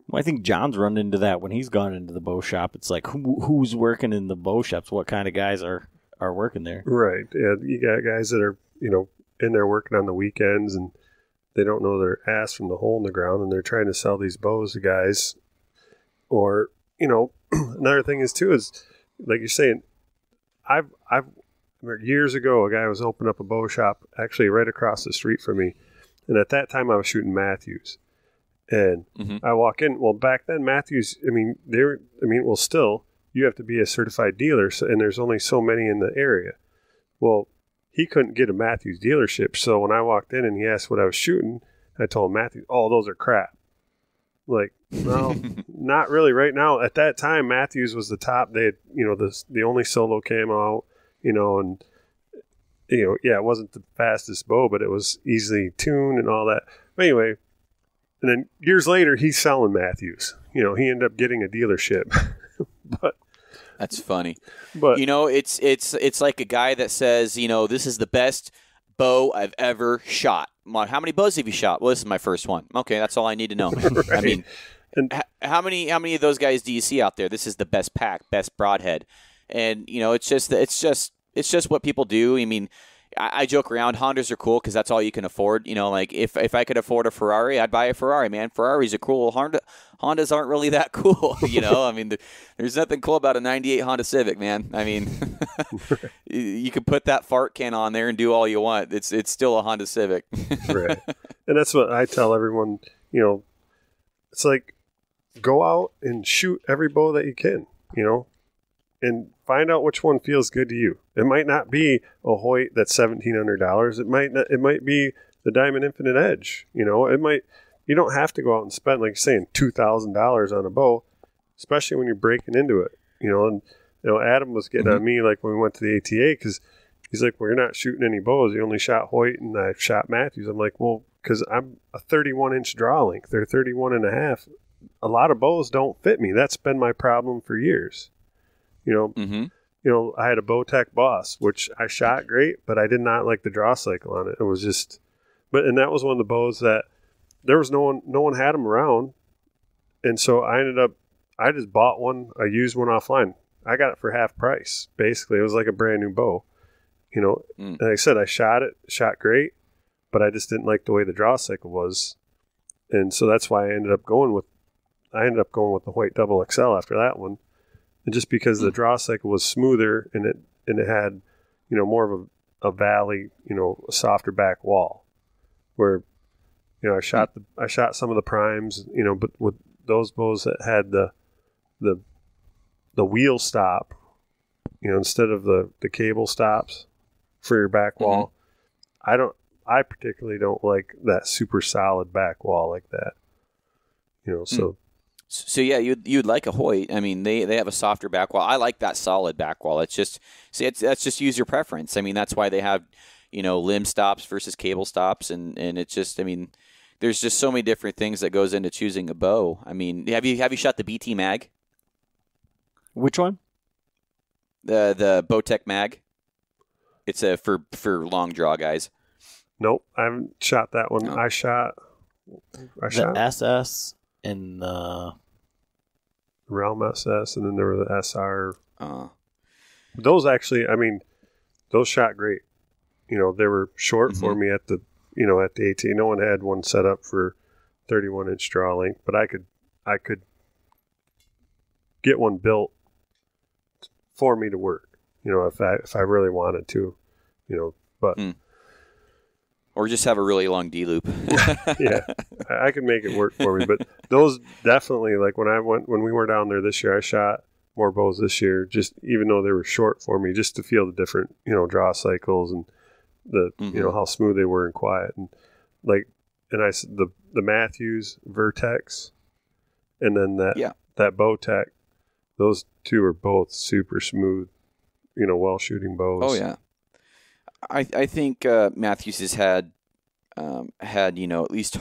Well, I think John's run into that when he's gone into the bow shop. It's like, who's working in the bow shops? What kind of guys are working there? Right. Yeah, you got guys that are, in there working on the weekends, and they don't know their ass from the hole in the ground, and they're trying to sell these bows to guys. Or, another thing is like you're saying, I've years ago, a guy was opening up a bow shop actually right across the street from me. And at that time I was shooting Matthews. And I walk in. Well, back then, Matthews, still, you have to be a certified dealer, and there's only so many in the area. Well, he couldn't get a Matthews dealership, so when I walked in and he asked what I was shooting, I told him, Matthews, oh, those are crap. Like, no, not really right now. At that time, Matthews was the top. They had, the only solo came out, and, it wasn't the fastest bow, but it was easily tuned and all that. But anyway, and then years later, he's selling Matthews. He ended up getting a dealership. But that's funny. But it's like a guy that says, this is the best bow I've ever shot. How many bows have you shot? Well, this is my first one. Okay, that's all I need to know. Right. I mean, how many of those guys do you see out there? This is the best pack, best broadhead, and it's just what people do. I mean, I joke around. Hondas are cool because that's all you can afford. Like if I could afford a Ferrari, I'd buy a Ferrari, man. Ferraris are cool. Hondas aren't really that cool. I mean, there's nothing cool about a 98 Honda Civic, man. I mean, you can put that fart can on there and do all you want. It's still a Honda Civic. Right. And that's what I tell everyone, it's like, go out and shoot every bow that you can, and find out which one feels good to you. It might not be a Hoyt that's $1,700. It might be the Diamond Infinite Edge. You don't have to go out and spend, like you're saying, $2,000 on a bow, especially when you're breaking into it. And Adam was getting on me like when we went to the ATA, because he's like, well, you're not shooting any bows. You only shot Hoyt and I shot Matthews. I'm like, well, because I'm a 31-inch draw length. They're 31 and a half. A lot of bows don't fit me. That's been my problem for years. I had a Bowtech Boss, which I shot great, but I did not like the draw cycle on it. It was just, and that was one of the bows that there was no one had them around. And so I just bought one. I used one offline. I got it for half price. Basically, it was like a brand new bow, and like I said, I shot great, but I just didn't like the way the draw cycle was. And so that's why I ended up going with the Hoyt Double XL after that one. And just because the draw cycle was smoother and it had, more of a valley, a softer back wall, where, I shot some of the primes, but with those bows that had the wheel stop, instead of the cable stops for your back wall, I particularly don't like that super solid back wall like that, so. So yeah, you'd like a Hoyt. I mean, they have a softer back wall. I like that solid back wall. It's just that's just user preference. I mean, that's why they have limb stops versus cable stops, and it's just, I mean, there's just so many different things that goes into choosing a bow. I mean, have you shot the BT mag? Which one? The Bowtech mag. It's for long draw guys. Nope, I haven't shot that one. No. I shot The SS and the Realm SS, and then there were the SR. Uh, Those actually, I mean, those shot great. They were short for me at the at the AT. No one had one set up for 31-inch draw length, but I could get one built for me to work. If I really wanted to, but. Or just have a really long D loop. Yeah, I could make it work for me. But those definitely, like when we were down there this year, I shot more bows this year, just even though they were short for me, just to feel the different, draw cycles and the, how smooth they were and quiet. And the Matthews Vertex and then that Bowtech, those two are both super smooth, well shooting bows. Oh yeah. I think Matthews has had at least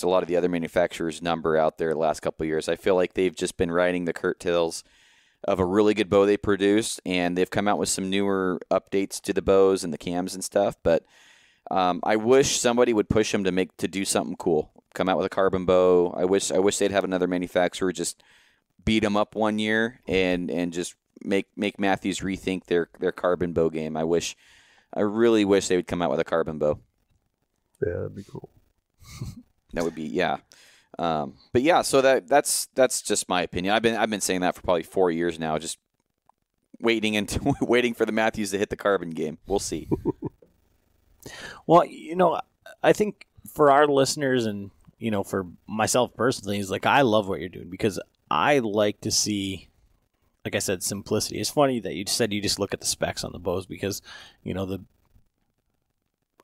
a lot of the other manufacturers' number out there the last couple of years. I feel like they've just been riding the curtails of a really good bow they produced, and they've come out with some newer updates to the bows and the cams and stuff. But I wish somebody would push them to do something cool. Come out with a carbon bow. I wish they'd have another manufacturer just beat them up one year and just make Matthews rethink their carbon bow game. I really wish they would come out with a carbon bow. Yeah, that'd be cool. That would be, yeah. But yeah, so that's just my opinion. I've been saying that for probably 4 years now, just waiting for the Matthews to hit the carbon game. We'll see. Well, I think for our listeners and for myself personally, is like I love what you're doing because I like to see, like I said, simplicity. It's funny that you said you just look at the specs on the bows because,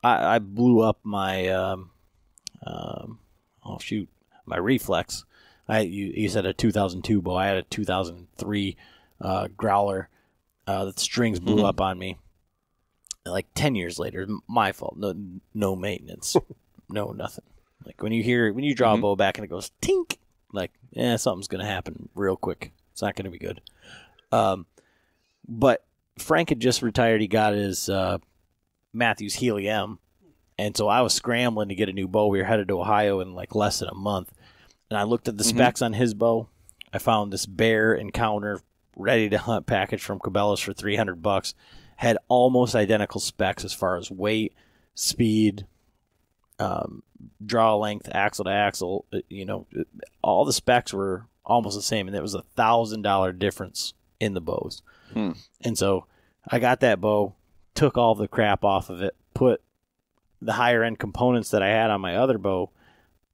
I blew up my, my reflex. You said a 2002 bow. I had a 2003 growler. The strings blew up on me. Like 10 years later, my fault. No maintenance, no nothing. Like when you draw a bow back and it goes tink, like something's gonna happen real quick. It's not gonna be good. But Frank had just retired. He got his Matthews Helium, and so I was scrambling to get a new bow. We were headed to Ohio in like less than a month, and I looked at the specs on his bow. I found this Bear Encounter ready to hunt package from Cabela's for $300. Had almost identical specs as far as weight, speed, draw length, axle to axle. All the specs were almost the same, and it was $1,000 difference in the bows. And so I got that bow, took all the crap off of it, put the higher end components that I had on my other bow,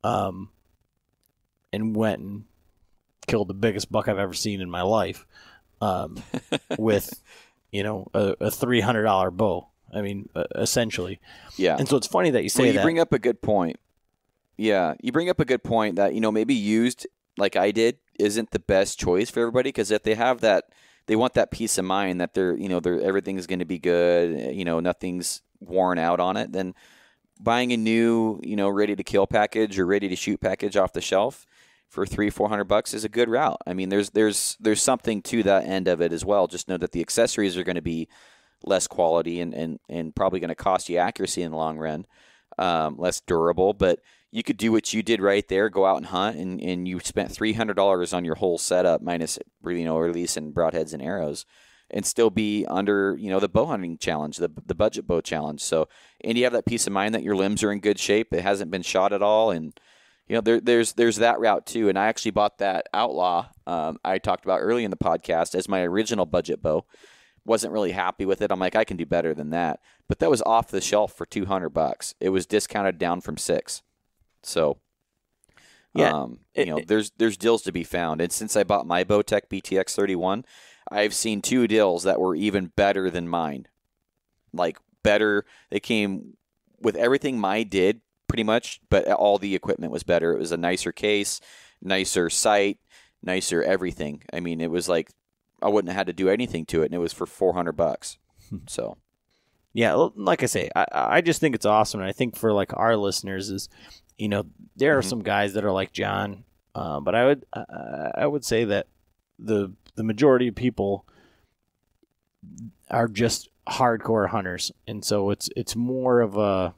and went and killed the biggest buck I've ever seen in my life, with a $300 bow. I mean, essentially. Yeah. And so it's funny that you say that. You bring up a good point. Yeah, you bring up a good point that maybe used like I did isn't the best choice for everybody, because if they have that, they want that peace of mind that they're everything's going to be good, nothing's worn out on it. Then buying a new ready to kill package or ready to shoot package off the shelf for $300-$400 is a good route. I mean, there's something to that end of it as well. Just know that the accessories are going to be less quality and probably going to cost you accuracy in the long run, less durable. But you could do what you did right there, go out and hunt, and you spent $300 on your whole setup minus release and broadheads and arrows, and still be under the bow hunting challenge, the budget bow challenge. So, and you have that peace of mind that your limbs are in good shape. It hasn't been shot at all, and there's that route too. And I actually bought that Outlaw I talked about early in the podcast as my original budget bow. Wasn't really happy with it. I'm like, I can do better than that. But that was off the shelf for $200. It was discounted down from $600. So, yeah, there's deals to be found. And since I bought my Bowtech BTX 31, I've seen 2 deals that were even better than mine. Like better, they came with everything mine did pretty much, but all the equipment was better. It was a nicer case, nicer sight, nicer, everything. I mean, it was like I wouldn't have had to do anything to it, and it was for $400. So, yeah, like I say, I just think it's awesome, and I think for like our listeners is, there are some guys that are like John, but I would say that the majority of people are just hardcore hunters, and so it's more of a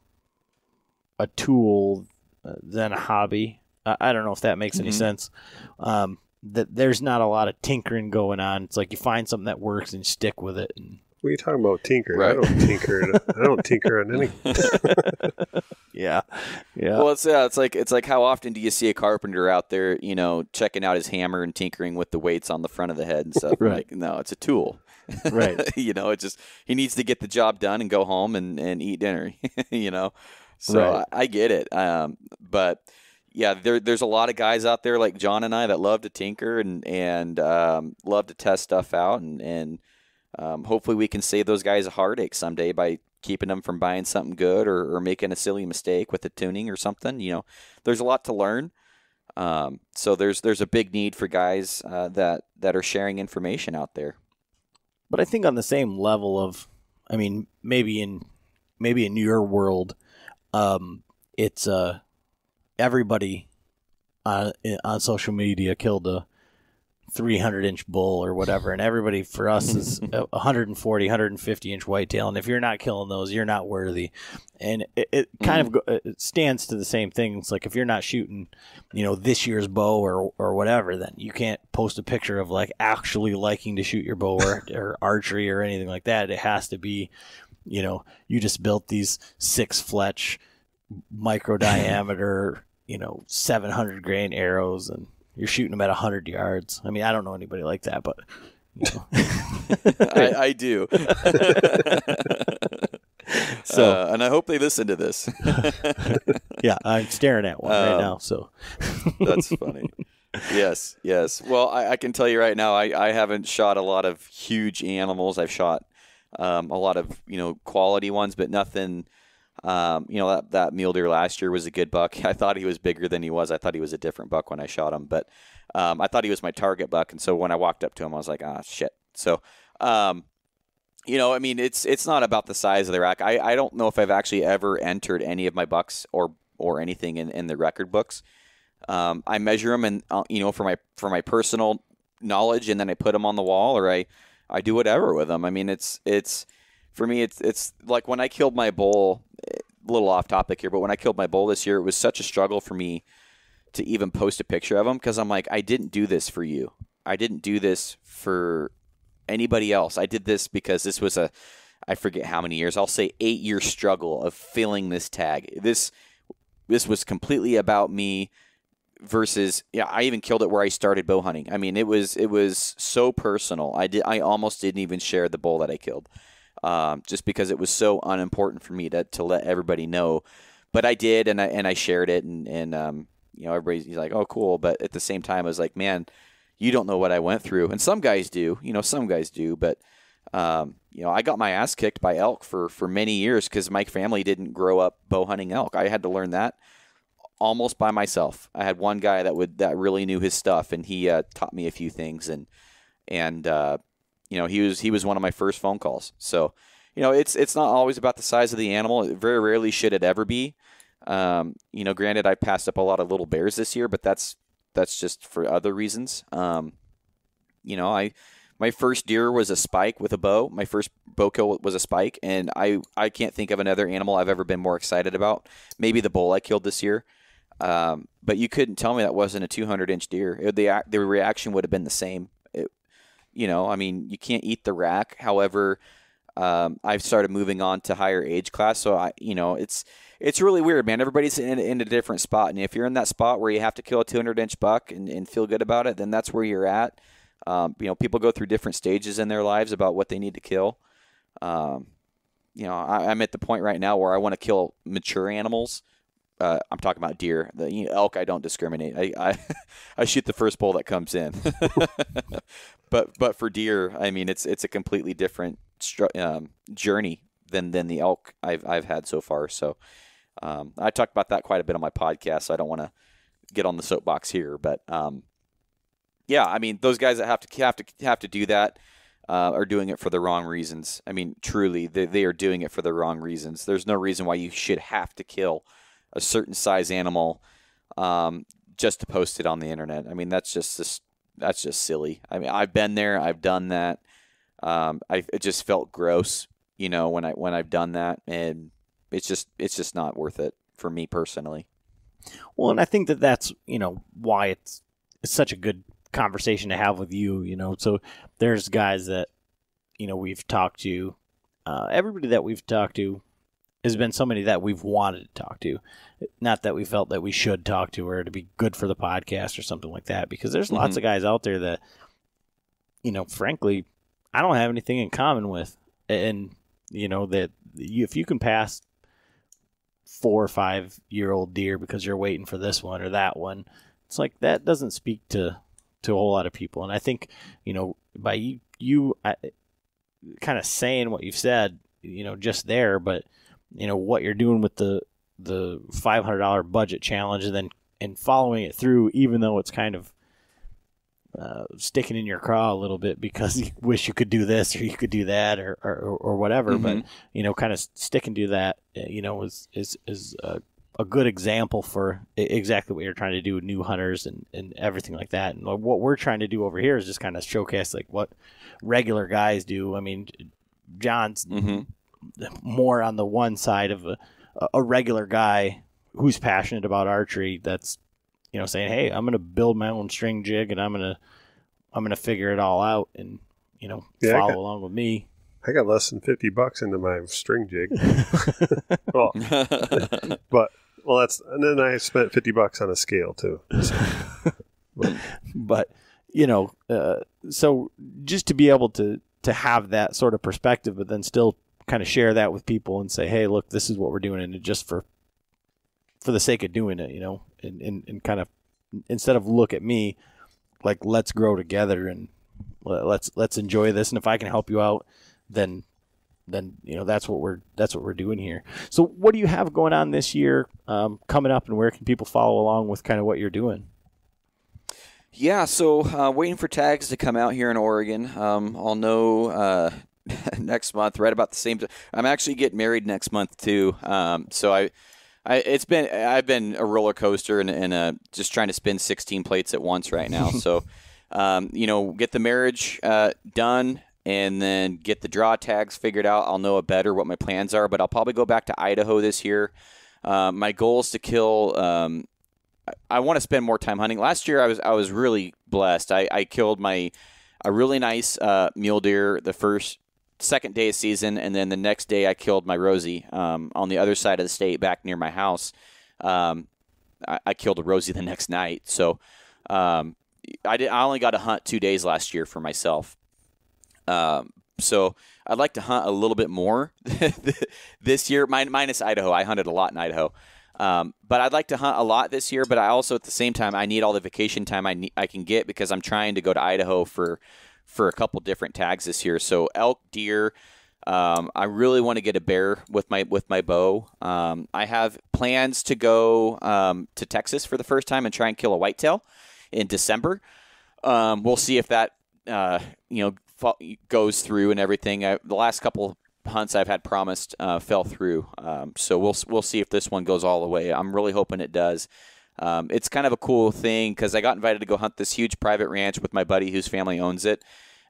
tool than a hobby. I don't know if that makes any sense. That there's not a lot of tinkering going on. It's like you find something that works and you stick with it. And what are you talking about, tinker? Right. I don't tinker on anything. yeah. Well, it's like how often do you see a carpenter out there, checking out his hammer and tinkering with the weights on the front of the head and stuff? Right. Like, no, it's a tool. Right. It just he needs to get the job done and go home and eat dinner. So Right. I get it. But yeah, there's a lot of guys out there like John and I that love to tinker and love to test stuff out, and hopefully we can save those guys a heartache someday by keeping them from buying something good or making a silly mistake with the tuning or something. There's a lot to learn. So there's a big need for guys that are sharing information out there. But I think on the same level of, I mean, maybe in your world, it's everybody on social media killed a 300-inch bull or whatever, and everybody for us is 140, 150-inch whitetail, and if you're not killing those, you're not worthy. And it kind of it stands to the same thing. It's like if you're not shooting, this year's bow or whatever, then you can't post a picture of like actually liking to shoot your bow or archery or anything like that. It has to be, you just built these 6 Fletch micro diameter, 700 grain arrows, and you're shooting them at 100 yards. I mean, I don't know anybody like that, but I do. So, and I hope they listen to this. Yeah, I'm staring at one right now. So that's funny. Yes. Well, I can tell you right now, I haven't shot a lot of huge animals. I've shot a lot of quality ones, but nothing. That mule deer last year was a good buck. I thought he was bigger than he was. I thought he was a different buck when I shot him, but I thought he was my target buck. And so when I walked up to him, I was like, shit. So, it's not about the size of the rack. I don't know if I've actually ever entered any of my bucks or anything in the record books. I measure them and, for my personal knowledge, and then I put them on the wall, or I do whatever with them. I mean, it's for me, it's like when I killed my bull, a little off topic here, but when I killed my bull this year, it was such a struggle for me to even post a picture of him, because I'm like, I didn't do this for you. I didn't do this for anybody else. I did this because this was I forget how many years, I'll say 8-year struggle of filling this tag. This was completely about me versus, I even killed it where I started bow hunting. I mean, it was so personal. I almost didn't even share the bull that I killed. Just because it was so unimportant for me to let everybody know, but I did, and I shared it, and everybody's like, oh, cool. But at the same time, I was like, man, you don't know what I went through, and some guys do, but I got my ass kicked by elk for many years because my family didn't grow up bow hunting elk. I had to learn that almost by myself. I had one guy that really knew his stuff, and he taught me a few things, and he was one of my first phone calls. So, it's not always about the size of the animal. Very rarely should it ever be. Granted, I passed up a lot of little bears this year, but that's just for other reasons. My first deer was a spike with a bow. My first bow kill was a spike, and I can't think of another animal I've ever been more excited about. Maybe the bull I killed this year. But you couldn't tell me that wasn't a 200-inch deer. The reaction would have been the same. You can't eat the rack. However, I've started moving on to higher age class. So it's really weird, man. Everybody's in a different spot. And if you're in that spot where you have to kill a 200-inch buck and feel good about it, then that's where you're at. People go through different stages in their lives about what they need to kill. I'm at the point right now where I want to kill mature animals. I'm talking about deer. The elk, I don't discriminate. I shoot the first bull that comes in. But for deer, I mean, it's a completely different journey than the elk I've had so far. So I talked about that quite a bit on my podcast. So I don't want to get on the soapbox here, but Yeah, I mean, those guys that have to do that are doing it for the wrong reasons. I mean, truly, they are doing it for the wrong reasons. There's no reason why you should have to kill a certain size animal just to post it on the internet. I mean, that's just silly. I mean, I've been there, I've done that. It just felt gross, when I've done that, and it's just not worth it for me personally. Well, and I think that's why it's such a good conversation to have with you. So there's guys that we've talked to. Everybody that we've talked to has been somebody that we've wanted to talk to, not that we felt that we should talk to or to be good for the podcast or something like that. Because there's lots of guys out there that, frankly, I don't have anything in common with, and that if you can pass 4 or 5 year old deer because you're waiting for this one or that one, it's like that doesn't speak to a whole lot of people. And I think by you kind of saying what you've said, just there, but what you're doing with the $500 budget challenge and following it through, even though it's kind of sticking in your craw a little bit because you wish you could do this or you could do that or whatever, but kind of sticking to that, is a good example for exactly what you're trying to do with new hunters and everything like that. And what we're trying to do over here is just kind of showcase like what regular guys do. I mean, John's more on the one side of a regular guy who's passionate about archery. That's saying, hey, I'm going to build my own string jig and I'm going to figure it all out and follow along with me. I got less than $50 into my string jig. And then I spent $50 on a scale too. But so just to be able to have that sort of perspective, but then still kind of share that with people and say, hey, look, this is what we're doing, and it just for the sake of doing it, and kind of instead of look at me, like let's grow together and let's enjoy this, and if I can help you out, then that's what we're doing here. So what do you have going on this year coming up, and where can people follow along with kind of what you're doing? Yeah, so waiting for tags to come out here in Oregon. I'll know next month, right about the same time. I'm actually getting married next month too. So I've been a roller coaster and just trying to spin 16 plates at once right now. So, get the marriage done and then get the draw tags figured out. I'll know better what my plans are, but I'll probably go back to Idaho this year. My goal is to kill. I want to spend more time hunting. Last year, I was really blessed. I killed a really nice mule deer the second day of season, and then the next day I killed my Rosie on the other side of the state back near my house. I killed a Rosie the next night. So I only got to hunt 2 days last year for myself. So I'd like to hunt a little bit more this year, minus Idaho. I hunted a lot in Idaho. But I'd like to hunt a lot this year, but I also at the same time I need all the vacation time I can get because I'm trying to go to Idaho for a couple different tags this year. So elk, deer, I really want to get a bear with my bow. I have plans to go to Texas for the first time and try and kill a whitetail in December. We'll see if that goes through and everything. The last couple hunts I've had promised fell through. So we'll see if this one goes all the way. I'm really hoping it does. It's kind of a cool thing because I got invited to go hunt this huge private ranch with my buddy whose family owns it.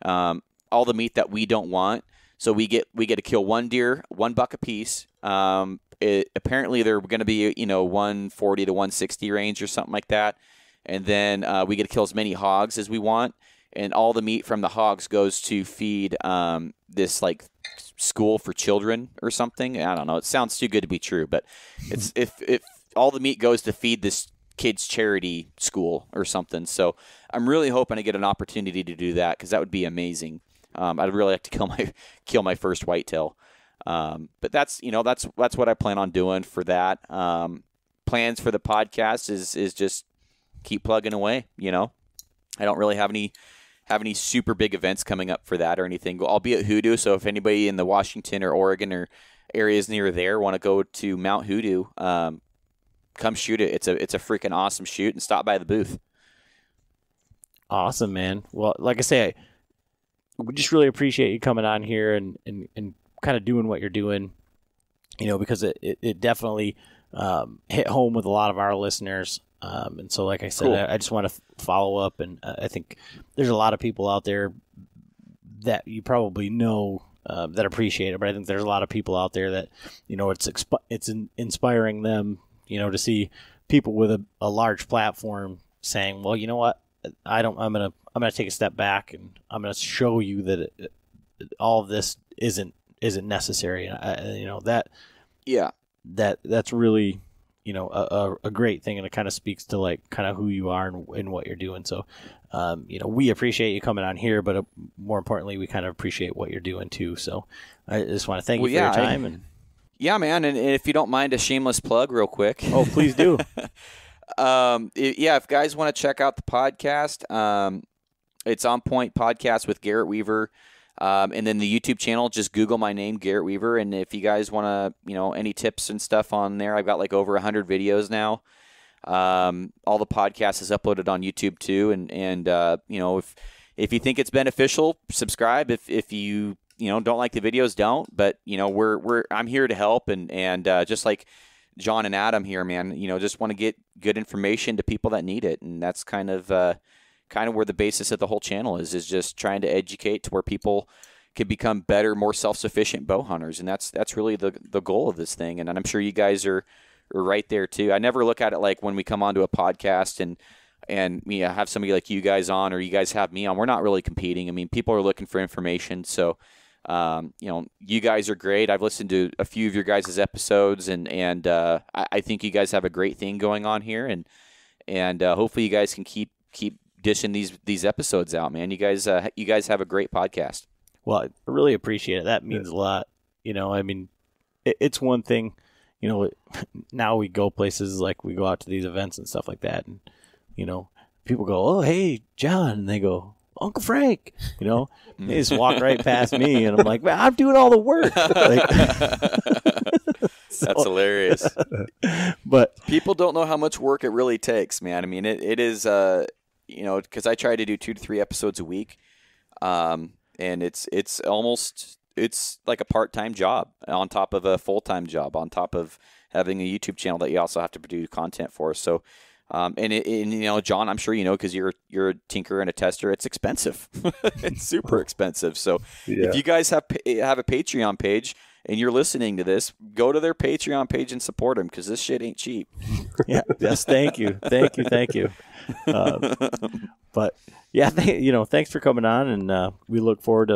All the meat that we don't want. So we get to kill one deer, $1 a piece. Apparently they're going to be 140 to 160 range or something like that. And then we get to kill as many hogs as we want. And all the meat from the hogs goes to feed this like school for children or something. I don't know. It sounds too good to be true, but it's if all the meat goes to feed this kids charity school or something. So I'm really hoping to get an opportunity to do that because that would be amazing. I'd really like to kill my first whitetail. But that's what I plan on doing for that. Plans for the podcast is just keep plugging away. I don't really have any super big events coming up for that or anything. I'll be at Hoodoo, so if anybody in the Washington or Oregon or areas near there want to go to Mount Hoodoo, come shoot it. It's a freaking awesome shoot and stop by the booth. Awesome, man. Well, like I say, we just really appreciate you coming on here and kind of doing what you're doing, because it definitely hit home with a lot of our listeners. And so, like I said, Cool. I just want to follow up, and I think there's a lot of people out there that you probably know that appreciate it, but I think there's a lot of people out there that, it's inspiring them, to see people with a large platform saying, well, you know what, I'm gonna take a step back, and I'm gonna show you that all of this isn't necessary, and that's really a great thing, and it kind of speaks to like kind of who you are and what you're doing. So, we appreciate you coming on here, but more importantly, we kind of appreciate what you're doing too. So, I just want to thank you for your time. Yeah, man. And if you don't mind a shameless plug real quick. Oh, please do. If guys want to check out the podcast, it's On Point Podcast with Garrett Weaver. And then the YouTube channel, just Google my name, Garrett Weaver. And if you guys want to, any tips and stuff on there, I've got like over 100 videos now. All the podcast is uploaded on YouTube too. And if you think it's beneficial, subscribe. If you, don't like the videos, don't. But, I'm here to help. And just like John and Adam here, man, just want to get good information to people that need it. And that's kind of where the basis of the whole channel is just trying to educate to where people can become better, more self-sufficient bow hunters. And that's really the goal of this thing. And I'm sure you guys are right there too. I never look at it like when we come onto a podcast and have somebody like you guys on, or you guys have me on, we're not really competing. I mean, people are looking for information. So, you guys are great. I've listened to a few of your guys' episodes, and I think you guys have a great thing going on here, and hopefully you guys can keep dishing these episodes out, man. You guys have a great podcast. Well, I really appreciate it. That means a lot. It's one thing, now we go places, like we go out to these events and stuff like that, and people go, "Oh, hey, John," and they go, "Uncle Frank," they just walk right past me, and I'm like, "Man, I'm doing all the work." That's hilarious. But people don't know how much work it really takes, man. I mean, it is, because I try to do 2 to 3 episodes a week, and it's like a part-time job on top of a full-time job, on top of having a YouTube channel that you also have to produce content for. So, John, I'm sure because you're a tinkerer and a tester. It's expensive. It's super expensive. So if you guys have a Patreon page and you're listening to this, go to their Patreon page and support them, because this shit ain't cheap. Yeah. Yes. Thank you. But yeah, thanks for coming on, and we look forward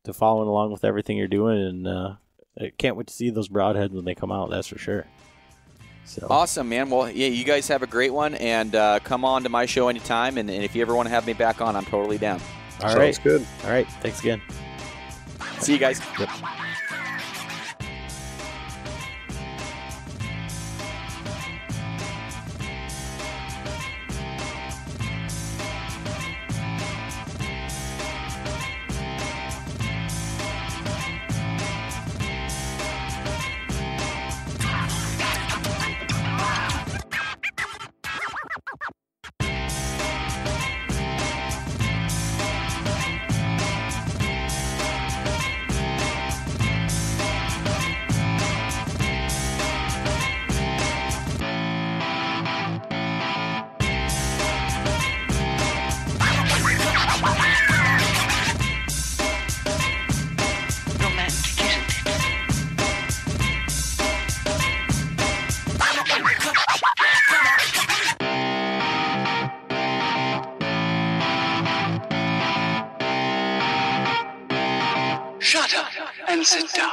to following along with everything you're doing, and I can't wait to see those broadheads when they come out. That's for sure. So. Awesome, man. Well, yeah, you guys have a great one, and come on to my show anytime, and if you ever want to have me back on, I'm totally down. All right. Sounds good. All right. Thanks again. See you guys. Yep. Shut up and sit down.